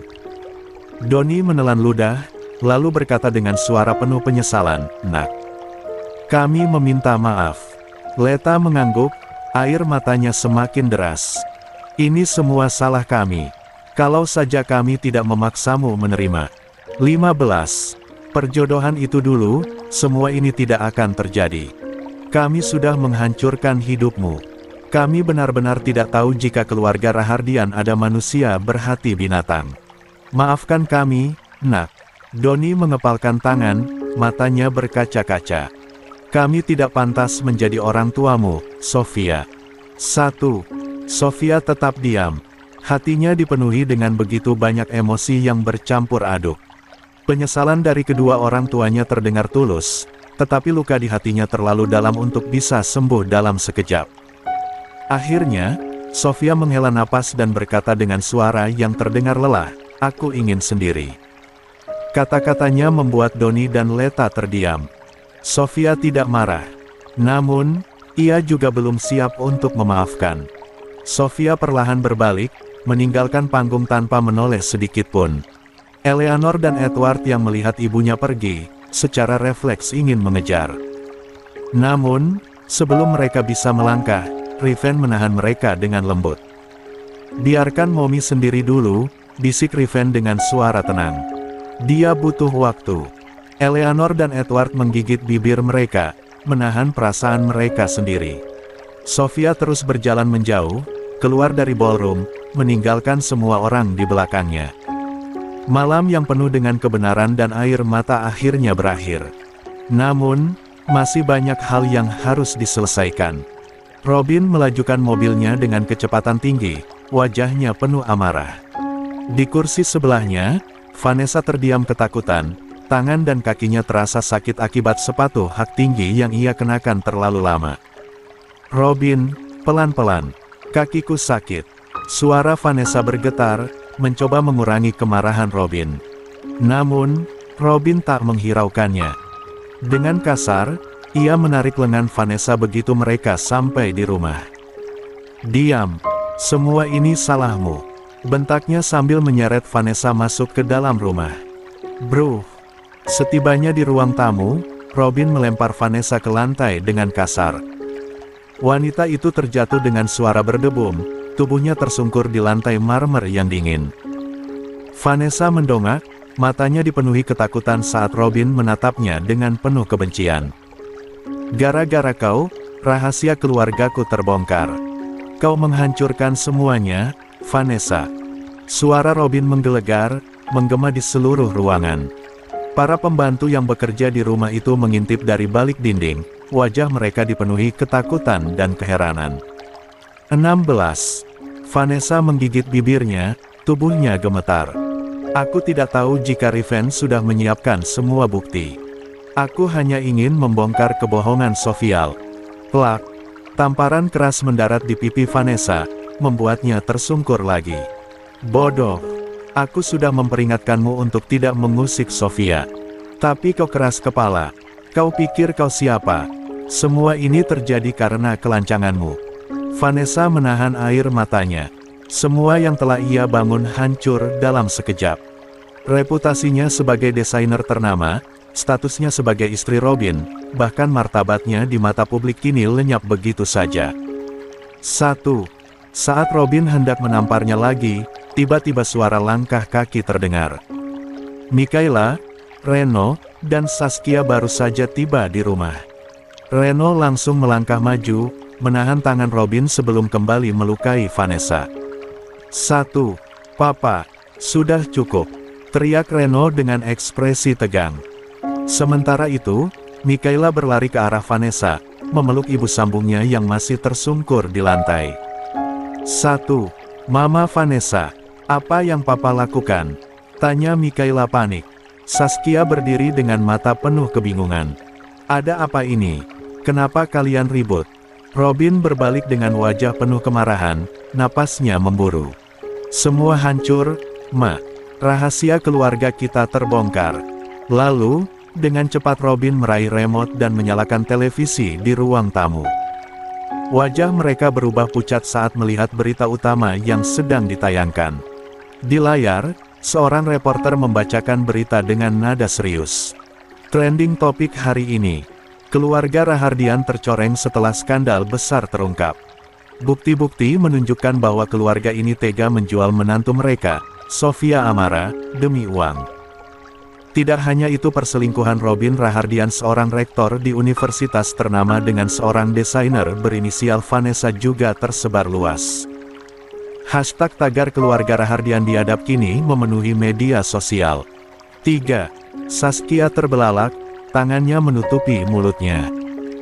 [SPEAKER 2] Donnie menelan ludah, lalu berkata dengan suara penuh penyesalan, "Nak, kami meminta maaf." Leta mengangguk, air matanya semakin deras. "Ini semua salah kami. Kalau saja kami tidak memaksamu menerima." 15. Perjodohan itu dulu, semua ini tidak akan terjadi. Kami sudah menghancurkan hidupmu. Kami benar-benar tidak tahu jika keluarga Rahardian ada manusia berhati binatang. Maafkan kami, Nak. Donnie mengepalkan tangan, matanya berkaca-kaca. Kami tidak pantas menjadi orang tuamu, Sofia. 1. Sofia tetap diam. Hatinya dipenuhi dengan begitu banyak emosi yang bercampur aduk. Penyesalan dari kedua orang tuanya terdengar tulus, tetapi luka di hatinya terlalu dalam untuk bisa sembuh dalam sekejap. Akhirnya, Sofia menghela napas dan berkata dengan suara yang terdengar lelah, "Aku ingin sendiri." Kata-katanya membuat Donnie dan Leta terdiam. Sofia tidak marah. Namun, ia juga belum siap untuk memaafkan. Sofia perlahan berbalik, meninggalkan panggung tanpa menoleh sedikit pun. Eleanor dan Edward yang melihat ibunya pergi, secara refleks ingin mengejar. Namun, sebelum mereka bisa melangkah, Riven menahan mereka dengan lembut. "Biarkan Mommy sendiri dulu," bisik Riven dengan suara tenang. "Dia butuh waktu." Eleanor dan Edward menggigit bibir mereka, menahan perasaan mereka sendiri. Sofia terus berjalan menjauh, keluar dari ballroom, meninggalkan semua orang di belakangnya. Malam yang penuh dengan kebenaran dan air mata akhirnya berakhir. Namun, masih banyak hal yang harus diselesaikan. Robin melajukan mobilnya dengan kecepatan tinggi, wajahnya penuh amarah. Di kursi sebelahnya, Vanessa terdiam ketakutan, tangan dan kakinya terasa sakit akibat sepatu hak tinggi yang ia kenakan terlalu lama. "Robin, pelan-pelan. Kakiku sakit." Suara Vanessa bergetar, mencoba mengurangi kemarahan Robin. Namun, Robin tak menghiraukannya. Dengan kasar, ia menarik lengan Vanessa begitu mereka sampai di rumah. "Diam. Semua ini salahmu," bentaknya sambil menyeret Vanessa masuk ke dalam rumah. "Bro." Setibanya di ruang tamu, Robin melempar Vanessa ke lantai dengan kasar. Wanita itu terjatuh dengan suara berdebum, tubuhnya tersungkur di lantai marmer yang dingin. Vanessa mendongak, matanya dipenuhi ketakutan saat Robin menatapnya dengan penuh kebencian. Gara-gara kau, rahasia keluargaku terbongkar. Kau menghancurkan semuanya, Vanessa. Suara Robin menggelegar, menggema di seluruh ruangan. Para pembantu yang bekerja di rumah itu mengintip dari balik dinding, wajah mereka dipenuhi ketakutan dan keheranan. 16. Vanessa menggigit bibirnya, tubuhnya gemetar. Aku tidak tahu jika Riven sudah menyiapkan semua bukti. Aku hanya ingin membongkar kebohongan Sofial. Plak. Tamparan keras mendarat di pipi Vanessa, membuatnya tersungkur lagi. Bodoh. Aku sudah memperingatkanmu untuk tidak mengusik Sofia. Tapi kau keras kepala. Kau pikir kau siapa? Semua ini terjadi karena kelancanganmu. Vanessa menahan air matanya. Semua yang telah ia bangun hancur dalam sekejap. Reputasinya sebagai desainer ternama, statusnya sebagai istri Robin, bahkan martabatnya di mata publik kini lenyap begitu saja. 1. Saat Robin hendak menamparnya lagi, tiba-tiba suara langkah kaki terdengar. Mikaela, Reno, dan Saskia baru saja tiba di rumah. Reno langsung melangkah maju, menahan tangan Robin sebelum kembali melukai Vanessa. 1. Papa, sudah cukup, teriak Reno dengan ekspresi tegang. Sementara itu, Mikaela berlari ke arah Vanessa, memeluk ibu sambungnya yang masih tersungkur di lantai. 1. Mama Vanessa, apa yang papa lakukan? Tanya Mikaela panik. Saskia berdiri dengan mata penuh kebingungan. Ada apa ini? Kenapa kalian ribut? Robin berbalik dengan wajah penuh kemarahan, napasnya memburu. Semua hancur, Ma. Rahasia keluarga kita terbongkar. Lalu, dengan cepat Robin meraih remote dan menyalakan televisi di ruang tamu. Wajah mereka berubah pucat saat melihat berita utama yang sedang ditayangkan. Di layar, seorang reporter membacakan berita dengan nada serius. Trending topik hari ini. Keluarga Rahardian tercoreng setelah skandal besar terungkap. Bukti-bukti menunjukkan bahwa keluarga ini tega menjual menantu mereka, Sofia Amara, demi uang. Tidak hanya itu, perselingkuhan Robin Rahardian, seorang rektor di universitas ternama dengan seorang desainer berinisial Vanessa, juga tersebar luas. Hashtag tagar keluarga Rahardian diadap kini memenuhi media sosial. 3. Saskia terbelalak, tangannya menutupi mulutnya.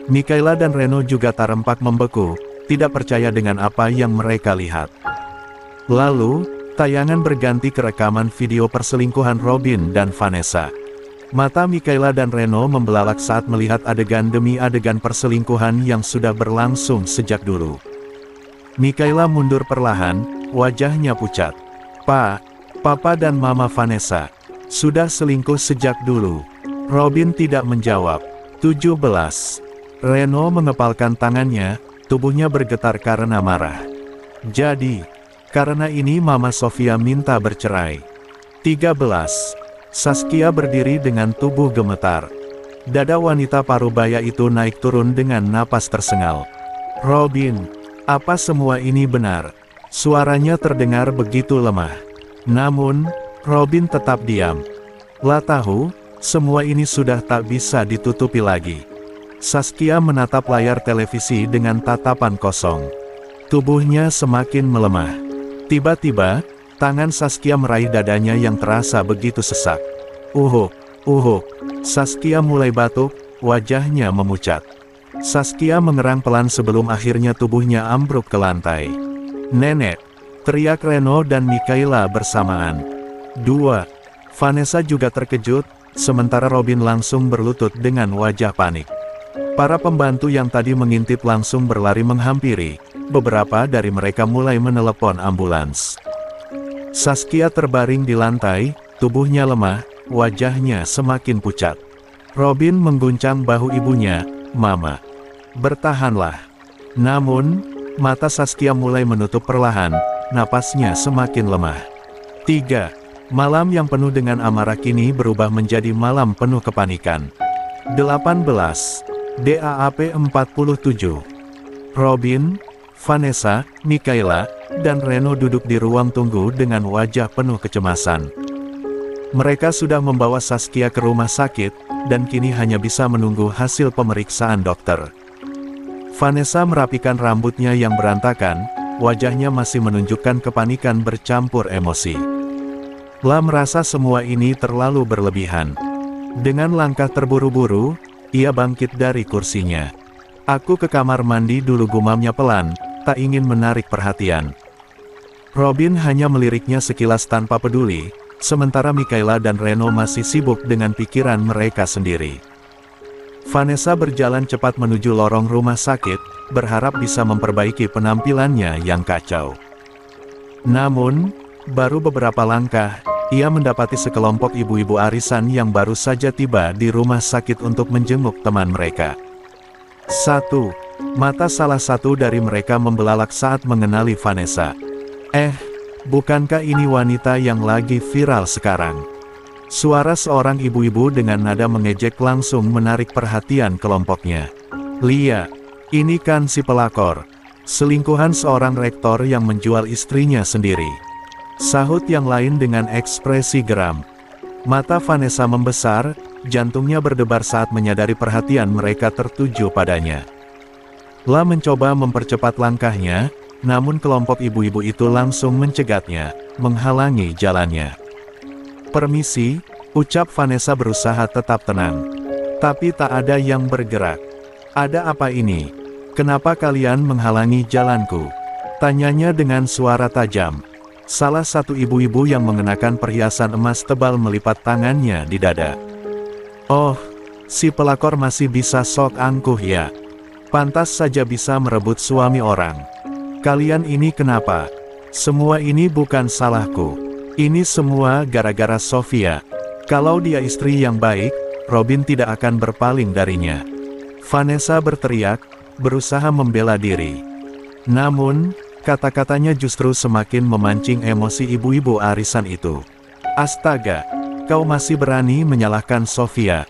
[SPEAKER 2] Mikaela dan Reno juga tampak membeku, tidak percaya dengan apa yang mereka lihat. Lalu, tayangan berganti ke rekaman video perselingkuhan Robin dan Vanessa. Mata Mikaela dan Reno membelalak saat melihat adegan demi adegan perselingkuhan yang sudah berlangsung sejak dulu. Mikaela mundur perlahan, wajahnya pucat. Papa dan Mama Vanessa sudah selingkuh sejak dulu. Robin tidak menjawab. 17. Reno mengepalkan tangannya, tubuhnya bergetar karena marah. Jadi, karena ini Mama Sofia minta bercerai. 13. Saskia berdiri dengan tubuh gemetar. Dada wanita parubaya itu naik turun dengan napas tersengal. Robin, apa semua ini benar? Suaranya terdengar begitu lemah. Namun, Robin tetap diam. Lah tahu, semua ini sudah tak bisa ditutupi lagi. Saskia menatap layar televisi dengan tatapan kosong. Tubuhnya semakin melemah. Tiba-tiba, tangan Saskia meraih dadanya yang terasa begitu sesak. Uhuk. Saskia mulai batuk, wajahnya memucat. Saskia mengerang pelan sebelum akhirnya tubuhnya ambruk ke lantai. Nenek, teriak Reno dan Mikaela bersamaan. 2. Vanessa juga terkejut, sementara Robin langsung berlutut dengan wajah panik. Para pembantu yang tadi mengintip langsung berlari menghampiri. Beberapa dari mereka mulai menelepon ambulans. Saskia terbaring di lantai, tubuhnya lemah, wajahnya semakin pucat. Robin mengguncang bahu ibunya, Mama, bertahanlah. Namun, mata Saskia mulai menutup perlahan, napasnya semakin lemah. 3. Malam yang penuh dengan amarah kini berubah menjadi malam penuh kepanikan. 18. DAAP 47. Robin, Vanessa, Mikaela, dan Reno duduk di ruang tunggu dengan wajah penuh kecemasan. Mereka sudah membawa Saskia ke rumah sakit, dan kini hanya bisa menunggu hasil pemeriksaan dokter. Vanessa merapikan rambutnya yang berantakan, wajahnya masih menunjukkan kepanikan bercampur emosi. La merasa semua ini terlalu berlebihan. Dengan langkah terburu-buru, ia bangkit dari kursinya. "Aku ke kamar mandi dulu," gumamnya pelan, tak ingin menarik perhatian. Robin hanya meliriknya sekilas tanpa peduli, sementara Michaela dan Reno masih sibuk dengan pikiran mereka sendiri. Vanessa berjalan cepat menuju lorong rumah sakit, berharap bisa memperbaiki penampilannya yang kacau. Namun, baru beberapa langkah, ia mendapati sekelompok ibu-ibu arisan yang baru saja tiba di rumah sakit untuk menjenguk teman mereka. Mata salah satu dari mereka membelalak saat mengenali Vanessa. Bukankah ini wanita yang lagi viral sekarang? Suara seorang ibu-ibu dengan nada mengejek langsung menarik perhatian kelompoknya. "Lia, ini kan si pelakor. Selingkuhan seorang rektor yang menjual istrinya sendiri," sahut yang lain dengan ekspresi geram. Mata Vanessa membesar, jantungnya berdebar saat menyadari perhatian mereka tertuju padanya. La mencoba mempercepat langkahnya, namun kelompok ibu-ibu itu langsung mencegatnya, menghalangi jalannya. "Permisi," ucap Vanessa berusaha tetap tenang. Tapi tak ada yang bergerak. "Ada apa ini? Kenapa kalian menghalangi jalanku?" tanyanya dengan suara tajam. Salah satu ibu-ibu yang mengenakan perhiasan emas tebal melipat tangannya di dada. "Oh, si pelakor masih bisa sok angkuh ya. Pantas saja bisa merebut suami orang. Kalian ini kenapa? Semua ini bukan salahku. Ini semua gara-gara Sofia. Kalau dia istri yang baik, Robin tidak akan berpaling darinya." Vanessa berteriak, berusaha membela diri. Namun, kata-katanya justru semakin memancing emosi ibu-ibu arisan itu. "Astaga, kau masih berani menyalahkan Sofia?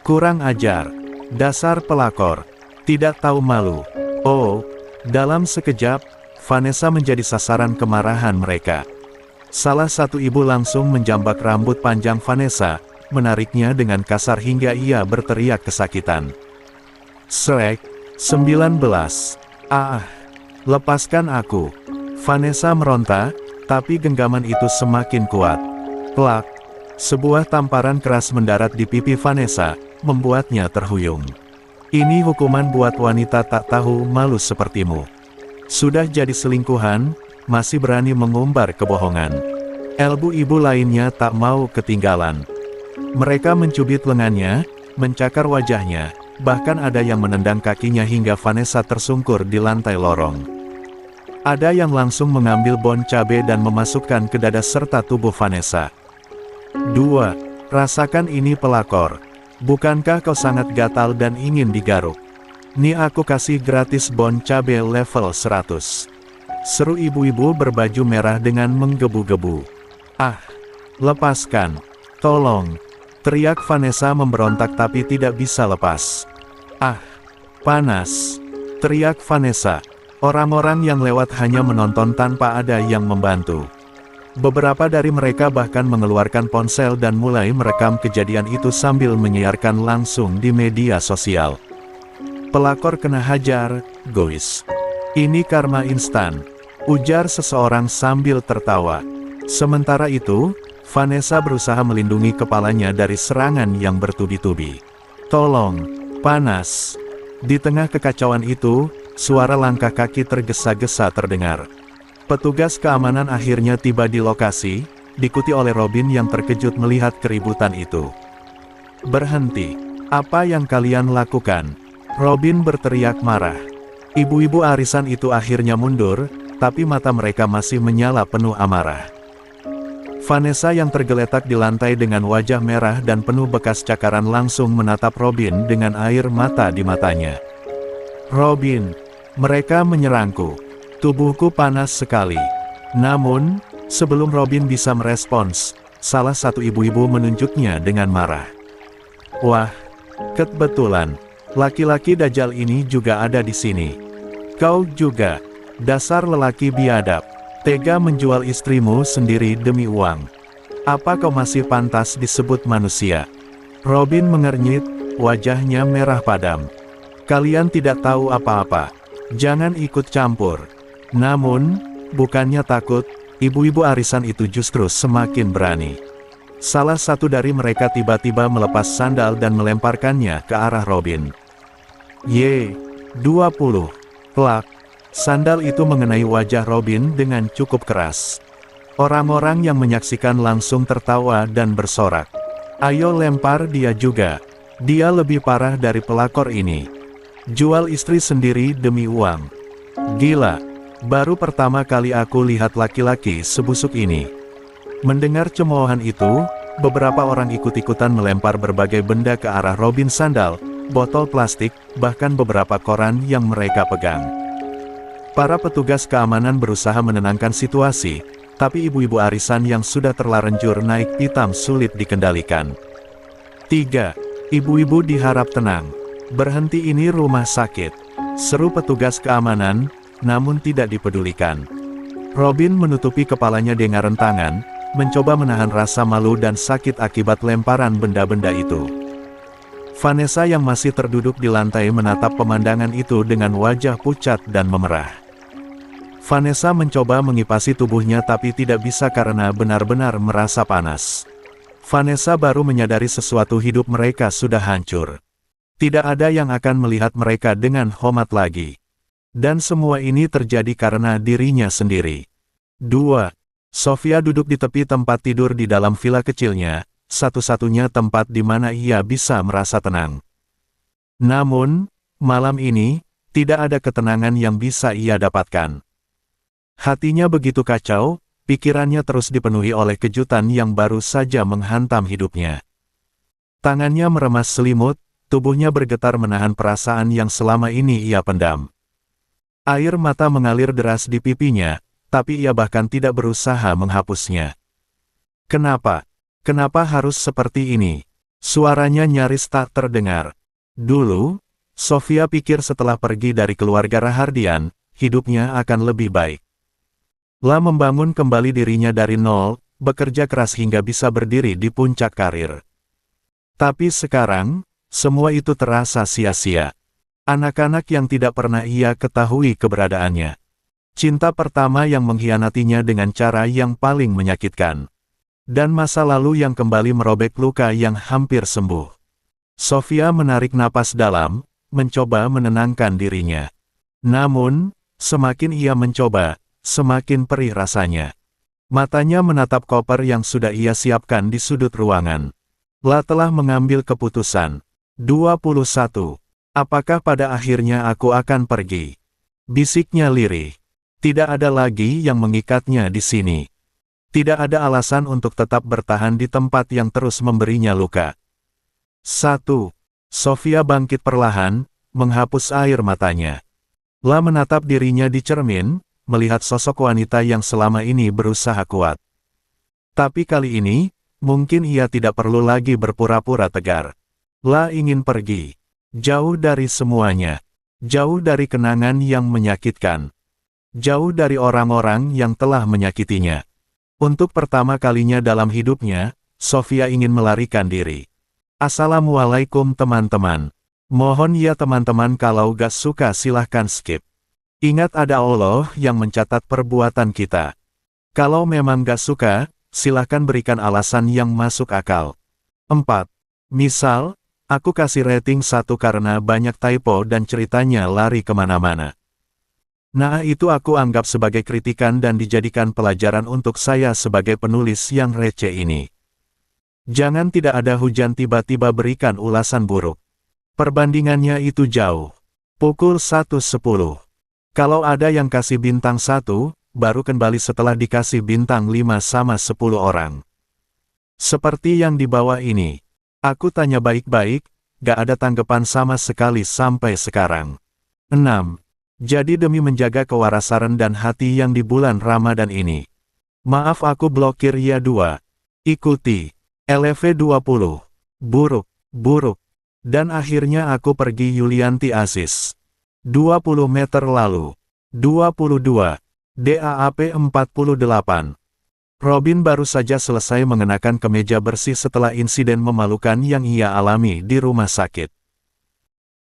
[SPEAKER 2] Kurang ajar. Dasar pelakor. Tidak tahu malu." Oh, dalam sekejap, Vanessa menjadi sasaran kemarahan mereka. Salah satu ibu langsung menjambak rambut panjang Vanessa, menariknya dengan kasar hingga ia berteriak kesakitan. "Shrek, 19. Lepaskan aku." Vanessa meronta, tapi genggaman itu semakin kuat. Plak! Sebuah tamparan keras mendarat di pipi Vanessa, membuatnya terhuyung. "Ini hukuman buat wanita tak tahu malu sepertimu. Sudah jadi selingkuhan, masih berani mengumbar kebohongan." Ibu lainnya tak mau ketinggalan. Mereka mencubit lengannya, mencakar wajahnya, bahkan ada yang menendang kakinya hingga Vanessa tersungkur di lantai lorong. Ada yang langsung mengambil bon cabe dan memasukkan ke dada serta tubuh Vanessa. "2. Rasakan ini pelakor. Bukankah kau sangat gatal dan ingin digaruk? Nih aku kasih gratis bon cabe level 100. Seru ibu-ibu berbaju merah dengan menggebu-gebu. Lepaskan. Tolong!" teriak Vanessa memberontak tapi tidak bisa lepas. Panas!" teriak Vanessa. Orang-orang yang lewat hanya menonton tanpa ada yang membantu. Beberapa dari mereka bahkan mengeluarkan ponsel dan mulai merekam kejadian itu sambil menyiarkan langsung di media sosial. "Pelakor kena hajar, guys. Ini karma instan," ujar seseorang sambil tertawa. Sementara itu, Vanessa berusaha melindungi kepalanya dari serangan yang bertubi-tubi. "Tolong, panas!" Di tengah kekacauan itu, suara langkah kaki tergesa-gesa terdengar. Petugas keamanan akhirnya tiba di lokasi, diikuti oleh Robin yang terkejut melihat keributan itu. "Berhenti! Apa yang kalian lakukan?" Robin berteriak marah. Ibu-ibu arisan itu akhirnya mundur, tapi mata mereka masih menyala penuh amarah. Vanessa yang tergeletak di lantai dengan wajah merah dan penuh bekas cakaran langsung menatap Robin dengan air mata di matanya. "Robin, mereka menyerangku. Tubuhku panas sekali." Namun, sebelum Robin bisa merespons, salah satu ibu-ibu menunjuknya dengan marah. "Wah, kebetulan. Laki-laki dajjal ini juga ada di sini. Kau juga. Dasar lelaki biadab. Tega menjual istrimu sendiri demi uang. Apa kau masih pantas disebut manusia? Robin mengernyit, wajahnya merah padam. Kalian tidak tahu apa-apa. Jangan ikut campur. Namun, bukannya takut, ibu-ibu arisan itu justru semakin berani. Salah satu dari mereka tiba-tiba melepas sandal dan melemparkannya ke arah Robin. Ye, 20. Plak. Sandal itu mengenai wajah Robin dengan cukup keras. Orang-orang yang menyaksikan langsung tertawa dan bersorak. Ayo lempar dia juga. Dia lebih parah dari pelakor ini. Jual istri sendiri demi uang. Gila. Baru pertama kali aku lihat laki-laki sebusuk ini. Mendengar cemoohan itu, beberapa orang ikut-ikutan melempar berbagai benda ke arah Robin, sandal, botol plastik, bahkan beberapa koran yang mereka pegang. Para petugas keamanan berusaha menenangkan situasi, tapi ibu-ibu arisan yang sudah terlanjur naik pitam sulit dikendalikan. 3. Ibu-ibu diharap tenang. Berhenti, ini rumah sakit. Seru petugas keamanan, namun tidak dipedulikan. Robin menutupi kepalanya dengan rentangan, mencoba menahan rasa malu dan sakit akibat lemparan benda-benda itu. Vanessa yang masih terduduk di lantai menatap pemandangan itu dengan wajah pucat dan memerah. Vanessa mencoba mengipasi tubuhnya tapi tidak bisa karena benar-benar merasa panas. Vanessa baru menyadari sesuatu, hidup mereka sudah hancur. Tidak ada yang akan melihat mereka dengan hormat lagi. Dan semua ini terjadi karena dirinya sendiri. 2. Sofia duduk di tepi tempat tidur di dalam villa kecilnya, satu-satunya tempat di mana ia bisa merasa tenang. Namun, malam ini, tidak ada ketenangan yang bisa ia dapatkan. Hatinya begitu kacau, pikirannya terus dipenuhi oleh kejutan yang baru saja menghantam hidupnya. Tangannya meremas selimut, tubuhnya bergetar menahan perasaan yang selama ini ia pendam. Air mata mengalir deras di pipinya, tapi ia bahkan tidak berusaha menghapusnya. Kenapa? Kenapa harus seperti ini? Suaranya nyaris tak terdengar. Dulu, Sofia pikir setelah pergi dari keluarga Rahardian, hidupnya akan lebih baik. Membangun kembali dirinya dari nol, bekerja keras hingga bisa berdiri di puncak karir. Tapi sekarang, semua itu terasa sia-sia. Anak-anak yang tidak pernah ia ketahui keberadaannya. Cinta pertama yang mengkhianatinya dengan cara yang paling menyakitkan. Dan masa lalu yang kembali merobek luka yang hampir sembuh. Sofia menarik napas dalam, mencoba menenangkan dirinya. Namun, semakin ia mencoba, semakin perih rasanya. Matanya menatap koper yang sudah ia siapkan di sudut ruangan. Telah mengambil keputusan. 21. Apakah pada akhirnya aku akan pergi? Bisiknya lirih. Tidak ada lagi yang mengikatnya di sini. Tidak ada alasan untuk tetap bertahan di tempat yang terus memberinya luka. 1. Sofia bangkit perlahan, menghapus air matanya. Menatap dirinya di cermin, melihat sosok wanita yang selama ini berusaha kuat. Tapi kali ini, mungkin ia tidak perlu lagi berpura-pura tegar. Ingin pergi. Jauh dari semuanya. Jauh dari kenangan yang menyakitkan. Jauh dari orang-orang yang telah menyakitinya. Untuk pertama kalinya dalam hidupnya, Sofia ingin melarikan diri. Assalamualaikum teman-teman. Mohon ya teman-teman, kalau gak suka silahkan skip. Ingat ada Allah yang mencatat perbuatan kita. Kalau memang gak suka, silahkan berikan alasan yang masuk akal. 4. Misal, aku kasih rating 1 karena banyak typo dan ceritanya lari kemana-mana. Nah, itu aku anggap sebagai kritikan dan dijadikan pelajaran untuk saya sebagai penulis yang receh ini. Jangan tidak ada hujan tiba-tiba berikan ulasan buruk. Perbandingannya itu jauh. Pukul 1.10. Kalau ada yang kasih bintang 1, baru kembali setelah dikasih bintang 5 sama 10 orang. Seperti yang di bawah ini. Aku tanya baik-baik, gak ada tanggapan sama sekali sampai sekarang. 6. Jadi demi menjaga kewarasan dan hati yang di bulan Ramadan ini. Maaf aku blokir ya 2. Ikuti. LV20. Buruk. Dan akhirnya aku pergi Yulianti Aziz. 20 meter lalu. 22. DAAP 48. Robin baru saja selesai mengenakan kemeja bersih setelah insiden memalukan yang ia alami di rumah sakit.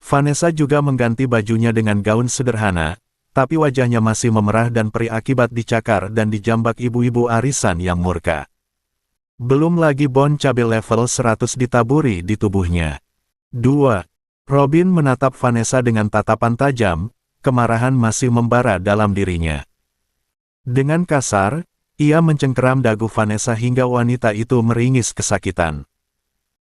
[SPEAKER 2] Vanessa juga mengganti bajunya dengan gaun sederhana, tapi wajahnya masih memerah dan perih akibat dicakar dan dijambak ibu-ibu arisan yang murka. Belum lagi bon cabai level 100 ditaburi di tubuhnya. 2. Robin menatap Vanessa dengan tatapan tajam, kemarahan masih membara dalam dirinya. Dengan kasar, ia mencengkeram dagu Vanessa hingga wanita itu meringis kesakitan.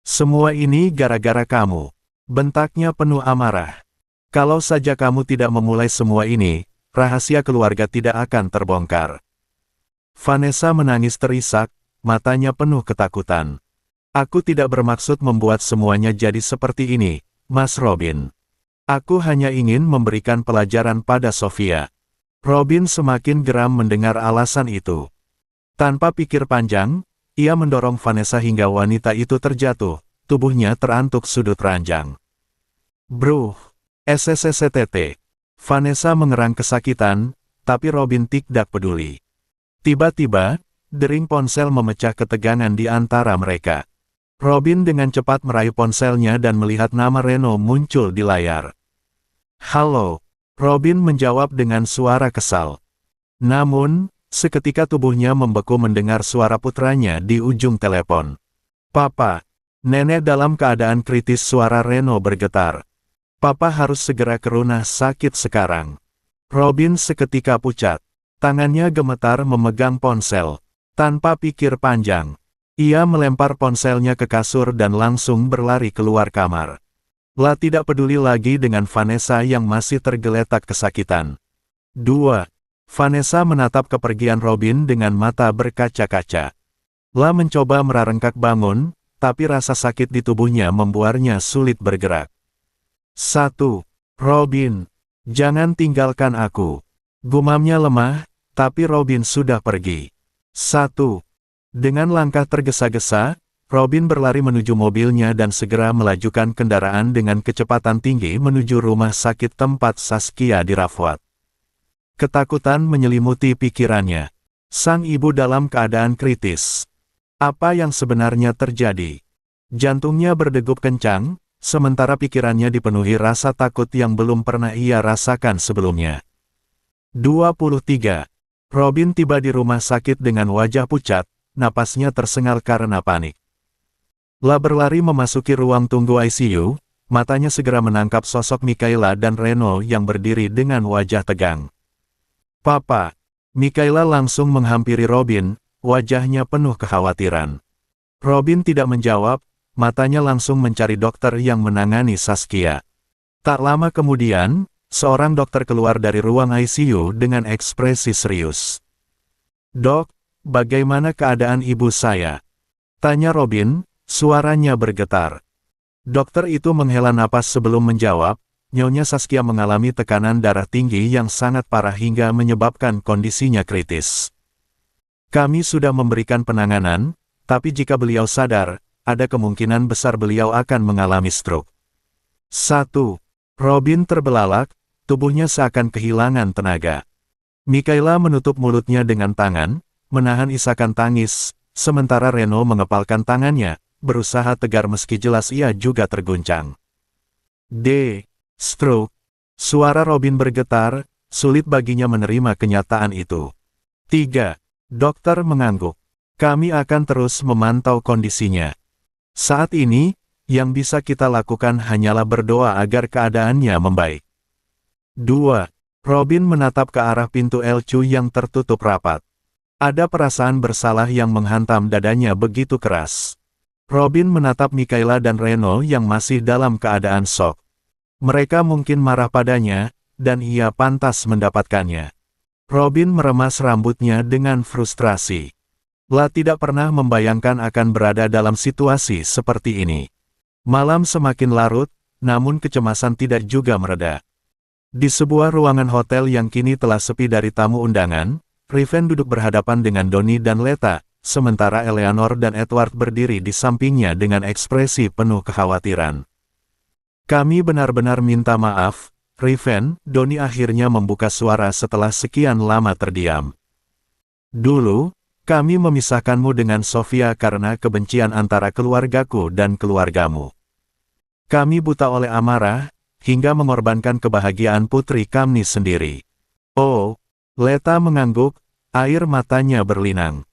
[SPEAKER 2] "Semua ini gara-gara kamu," bentaknya penuh amarah. "Kalau saja kamu tidak memulai semua ini, rahasia keluarga tidak akan terbongkar." Vanessa menangis terisak, matanya penuh ketakutan. "Aku tidak bermaksud membuat semuanya jadi seperti ini, Mas Robin. Aku hanya ingin memberikan pelajaran pada Sofia." Robin semakin geram mendengar alasan itu. Tanpa pikir panjang, ia mendorong Vanessa hingga wanita itu terjatuh, tubuhnya terantuk sudut ranjang. "Bruh, SSSTT." Vanessa mengerang kesakitan, tapi Robin tidak peduli. Tiba-tiba, dering ponsel memecah ketegangan di antara mereka. Robin dengan cepat meraih ponselnya dan melihat nama Reno muncul di layar. "Halo," Robin menjawab dengan suara kesal. Namun, seketika tubuhnya membeku mendengar suara putranya di ujung telepon. "Papa, nenek dalam keadaan kritis." Suara Reno bergetar. "Papa harus segera ke rumah sakit sekarang." Robin seketika pucat. Tangannya gemetar memegang ponsel. Tanpa pikir panjang, ia melempar ponselnya ke kasur dan langsung berlari keluar kamar. Tidak peduli lagi dengan Vanessa yang masih tergeletak kesakitan. 2. Vanessa menatap kepergian Robin dengan mata berkaca-kaca. Mencoba merangkak bangun, tapi rasa sakit di tubuhnya membuatnya sulit bergerak. 1. "Robin, jangan tinggalkan aku." Gumamnya lemah, tapi Robin sudah pergi. 1. Dengan langkah tergesa-gesa, Robin berlari menuju mobilnya dan segera melajukan kendaraan dengan kecepatan tinggi menuju rumah sakit tempat Saskia dirawat. Ketakutan menyelimuti pikirannya. Sang ibu dalam keadaan kritis. Apa yang sebenarnya terjadi? Jantungnya berdegup kencang, sementara pikirannya dipenuhi rasa takut yang belum pernah ia rasakan sebelumnya. 23. Robin tiba di rumah sakit dengan wajah pucat, napasnya tersengal karena panik. Berlari memasuki ruang tunggu ICU, matanya segera menangkap sosok Mikaela dan Reno yang berdiri dengan wajah tegang. "Papa." Mikaela langsung menghampiri Robin, wajahnya penuh kekhawatiran. Robin tidak menjawab, matanya langsung mencari dokter yang menangani Saskia. Tak lama kemudian, seorang dokter keluar dari ruang ICU dengan ekspresi serius. "Dok, bagaimana keadaan ibu saya?" tanya Robin, suaranya bergetar. Dokter itu menghela napas sebelum menjawab. Nyonya Saskia mengalami tekanan darah tinggi yang sangat parah hingga menyebabkan kondisinya kritis. "Kami sudah memberikan penanganan, tapi jika beliau sadar, ada kemungkinan besar beliau akan mengalami stroke." 1. Robin terbelalak, tubuhnya seakan kehilangan tenaga. Mikaela menutup mulutnya dengan tangan, menahan isakan tangis, sementara Reno mengepalkan tangannya, berusaha tegar meski jelas ia juga terguncang. Stroke. Suara Robin bergetar, sulit baginya menerima kenyataan itu. 3. Dokter mengangguk. "Kami akan terus memantau kondisinya. Saat ini, yang bisa kita lakukan hanyalah berdoa agar keadaannya membaik." 2. Robin menatap ke arah pintu LCU yang tertutup rapat. Ada perasaan bersalah yang menghantam dadanya begitu keras. Robin menatap Mikaela dan Reno yang masih dalam keadaan shock. Mereka mungkin marah padanya, dan ia pantas mendapatkannya. Robin meremas rambutnya dengan frustrasi. Tidak pernah membayangkan akan berada dalam situasi seperti ini. Malam semakin larut, namun kecemasan tidak juga mereda. Di sebuah ruangan hotel yang kini telah sepi dari tamu undangan, Riven duduk berhadapan dengan Donnie dan Leta, sementara Eleanor dan Edward berdiri di sampingnya dengan ekspresi penuh kekhawatiran. "Kami benar-benar minta maaf, Riven." Donnie akhirnya membuka suara setelah sekian lama terdiam. "Dulu, Kami memisahkanmu dengan Sofia karena kebencian antara keluargaku dan keluargamu. Kami buta oleh amarah, hingga mengorbankan kebahagiaan putri kami sendiri. Oh, Leta mengangguk, air matanya berlinang.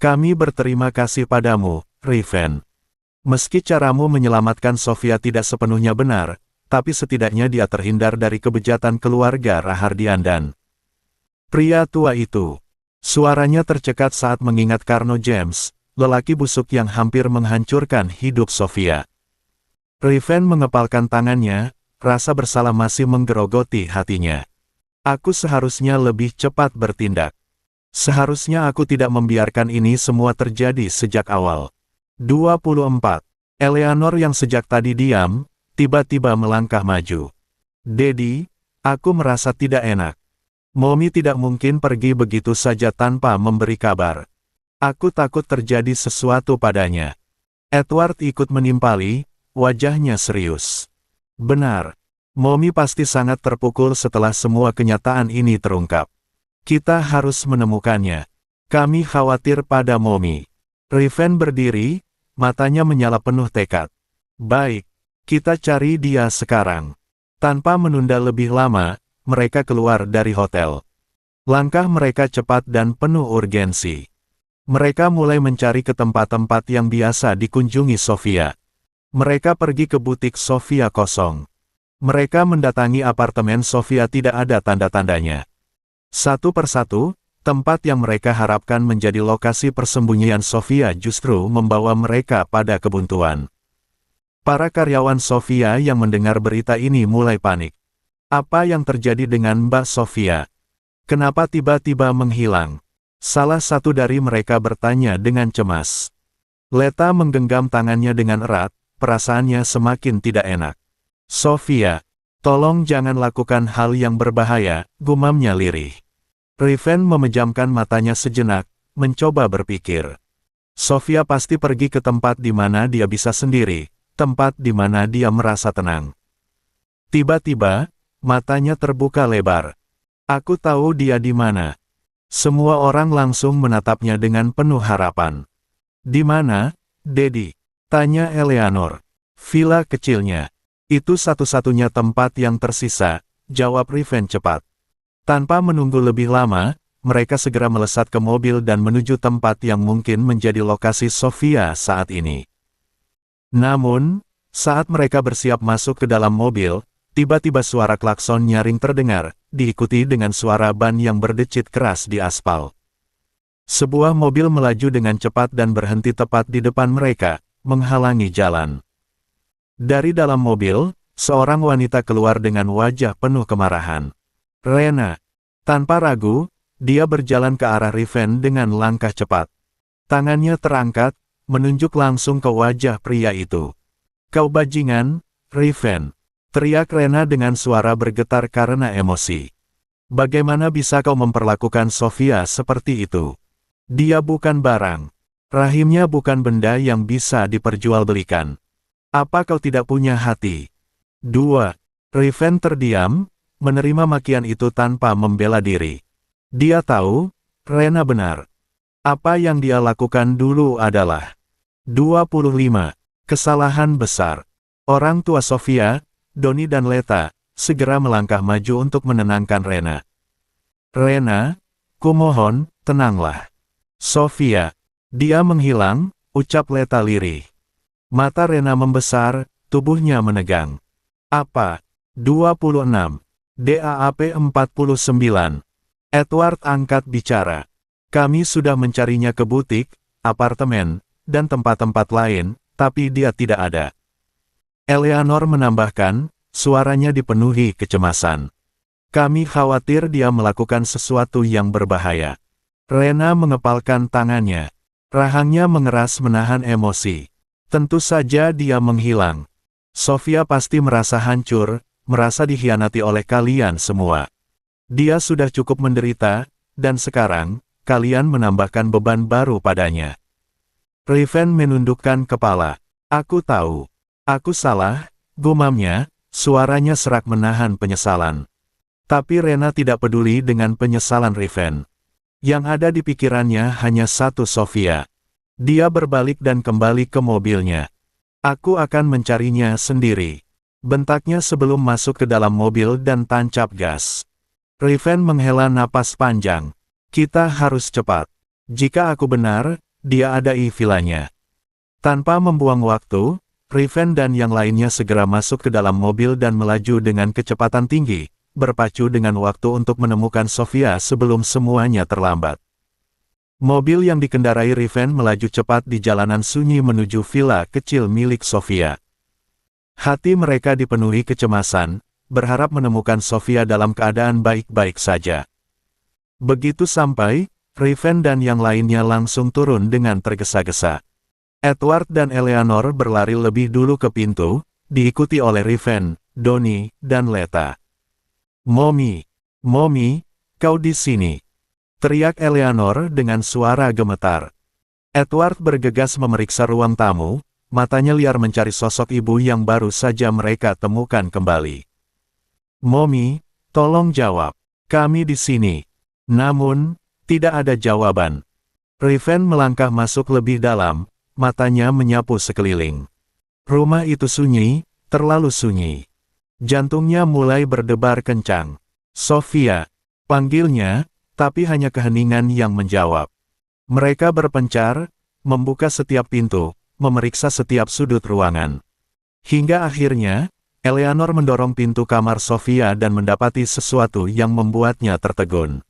[SPEAKER 2] Kami berterima kasih padamu, Riven. Meski caramu menyelamatkan Sofia tidak sepenuhnya benar, tapi setidaknya dia terhindar dari kebejatan keluarga Rahardian dan pria tua itu. Suaranya tercekat saat mengingat Karno James, lelaki busuk yang hampir menghancurkan hidup Sofia. Riven mengepalkan tangannya, rasa bersalah masih menggerogoti hatinya. Aku seharusnya lebih cepat bertindak. Seharusnya aku tidak membiarkan ini semua terjadi sejak awal. 24. Eleanor yang sejak tadi diam, tiba-tiba melangkah maju. Daddy, aku merasa tidak enak. Mommy tidak mungkin pergi begitu saja tanpa memberi kabar. Aku takut terjadi sesuatu padanya. Edward ikut menimpali, wajahnya serius. Benar. Mommy pasti sangat terpukul setelah semua kenyataan ini terungkap. Kita harus menemukannya. Kami khawatir pada Mommy. Riven berdiri, matanya menyala penuh tekad. Baik, kita cari dia sekarang. Tanpa menunda lebih lama, mereka keluar dari hotel. Langkah mereka cepat dan penuh urgensi. Mereka mulai mencari ke tempat-tempat yang biasa dikunjungi Sofia. Mereka pergi ke butik Sofia kosong. Mereka mendatangi apartemen Sofia tidak ada tanda-tandanya. Satu persatu, tempat yang mereka harapkan menjadi lokasi persembunyian Sofia justru membawa mereka pada kebuntuan. Para karyawan Sofia yang mendengar berita ini mulai panik. Apa yang terjadi dengan Mbak Sofia? Kenapa tiba-tiba menghilang? Salah satu dari mereka bertanya dengan cemas. Leta menggenggam tangannya dengan erat, perasaannya semakin tidak enak. Sofia, tolong jangan lakukan hal yang berbahaya, gumamnya lirih. Riven memejamkan matanya sejenak, mencoba berpikir. Sofia pasti pergi ke tempat di mana dia bisa sendiri, tempat di mana dia merasa tenang. Tiba-tiba, matanya terbuka lebar. Aku tahu dia di mana. Semua orang langsung menatapnya dengan penuh harapan. Di mana, Daddy? Tanya Eleanor. Villa kecilnya. Itu satu-satunya tempat yang tersisa, jawab Riven cepat. Tanpa menunggu lebih lama, mereka segera melesat ke mobil dan menuju tempat yang mungkin menjadi lokasi Sofia saat ini. Namun, saat mereka bersiap masuk ke dalam mobil, tiba-tiba suara klakson nyaring terdengar, diikuti dengan suara ban yang berdecit keras di aspal. Sebuah mobil melaju dengan cepat dan berhenti tepat di depan mereka, menghalangi jalan. Dari dalam mobil, seorang wanita keluar dengan wajah penuh kemarahan. Rena. Tanpa ragu, dia berjalan ke arah Riven dengan langkah cepat. Tangannya terangkat, menunjuk langsung ke wajah pria itu. Kau bajingan, Riven. Teriak Rena dengan suara bergetar karena emosi. Bagaimana bisa kau memperlakukan Sofia seperti itu? Dia bukan barang. Rahimnya bukan benda yang bisa diperjualbelikan. Apa kau tidak punya hati? 2. Riven terdiam, menerima makian itu tanpa membela diri. Dia tahu, Rena benar. Apa yang dia lakukan dulu adalah 25. Kesalahan besar. Orang tua Sofia, Donnie dan Leta, segera melangkah maju untuk menenangkan Rena. Rena, kumohon, tenanglah. Sofia, dia menghilang, ucap Leta lirih. Mata Rena membesar, tubuhnya menegang. Apa? 26. DAAP 49. Edward angkat bicara. Kami sudah mencarinya ke butik, apartemen, dan tempat-tempat lain, tapi dia tidak ada. Eleanor menambahkan, suaranya dipenuhi kecemasan. Kami khawatir dia melakukan sesuatu yang berbahaya. Rena mengepalkan tangannya. Rahangnya mengeras menahan emosi. Tentu saja dia menghilang. Sofia pasti merasa hancur, merasa dikhianati oleh kalian semua. Dia sudah cukup menderita, dan sekarang, kalian menambahkan beban baru padanya. Riven menundukkan kepala. Aku tahu. Aku salah, gumamnya, suaranya serak menahan penyesalan. Tapi Rena tidak peduli dengan penyesalan Riven. Yang ada di pikirannya hanya satu Sofia. Dia berbalik dan kembali ke mobilnya. Aku akan mencarinya sendiri. Bentaknya sebelum masuk ke dalam mobil dan tancap gas. Riven menghela napas panjang. Kita harus cepat. Jika aku benar, dia ada di vilanya. Tanpa membuang waktu, Riven dan yang lainnya segera masuk ke dalam mobil dan melaju dengan kecepatan tinggi, berpacu dengan waktu untuk menemukan Sofia sebelum semuanya terlambat. Mobil yang dikendarai Riven melaju cepat di jalanan sunyi menuju villa kecil milik Sofia. Hati mereka dipenuhi kecemasan, berharap menemukan Sofia dalam keadaan baik-baik saja. Begitu sampai, Riven dan yang lainnya langsung turun dengan tergesa-gesa. Edward dan Eleanor berlari lebih dulu ke pintu, diikuti oleh Riven, Donnie, dan Leta. "Mommy, Mommy, kau di sini!" teriak Eleanor dengan suara gemetar. Edward bergegas memeriksa ruang tamu, matanya liar mencari sosok ibu yang baru saja mereka temukan kembali. "Mommy, tolong jawab, kami di sini." Namun, tidak ada jawaban. Riven melangkah masuk lebih dalam, matanya menyapu sekeliling. Rumah itu sunyi, terlalu sunyi. Jantungnya mulai berdebar kencang. "Sofia," panggilnya, tapi hanya keheningan yang menjawab. Mereka berpencar, membuka setiap pintu, memeriksa setiap sudut ruangan. Hingga akhirnya, Eleanor mendorong pintu kamar Sofia dan mendapati sesuatu yang membuatnya tertegun.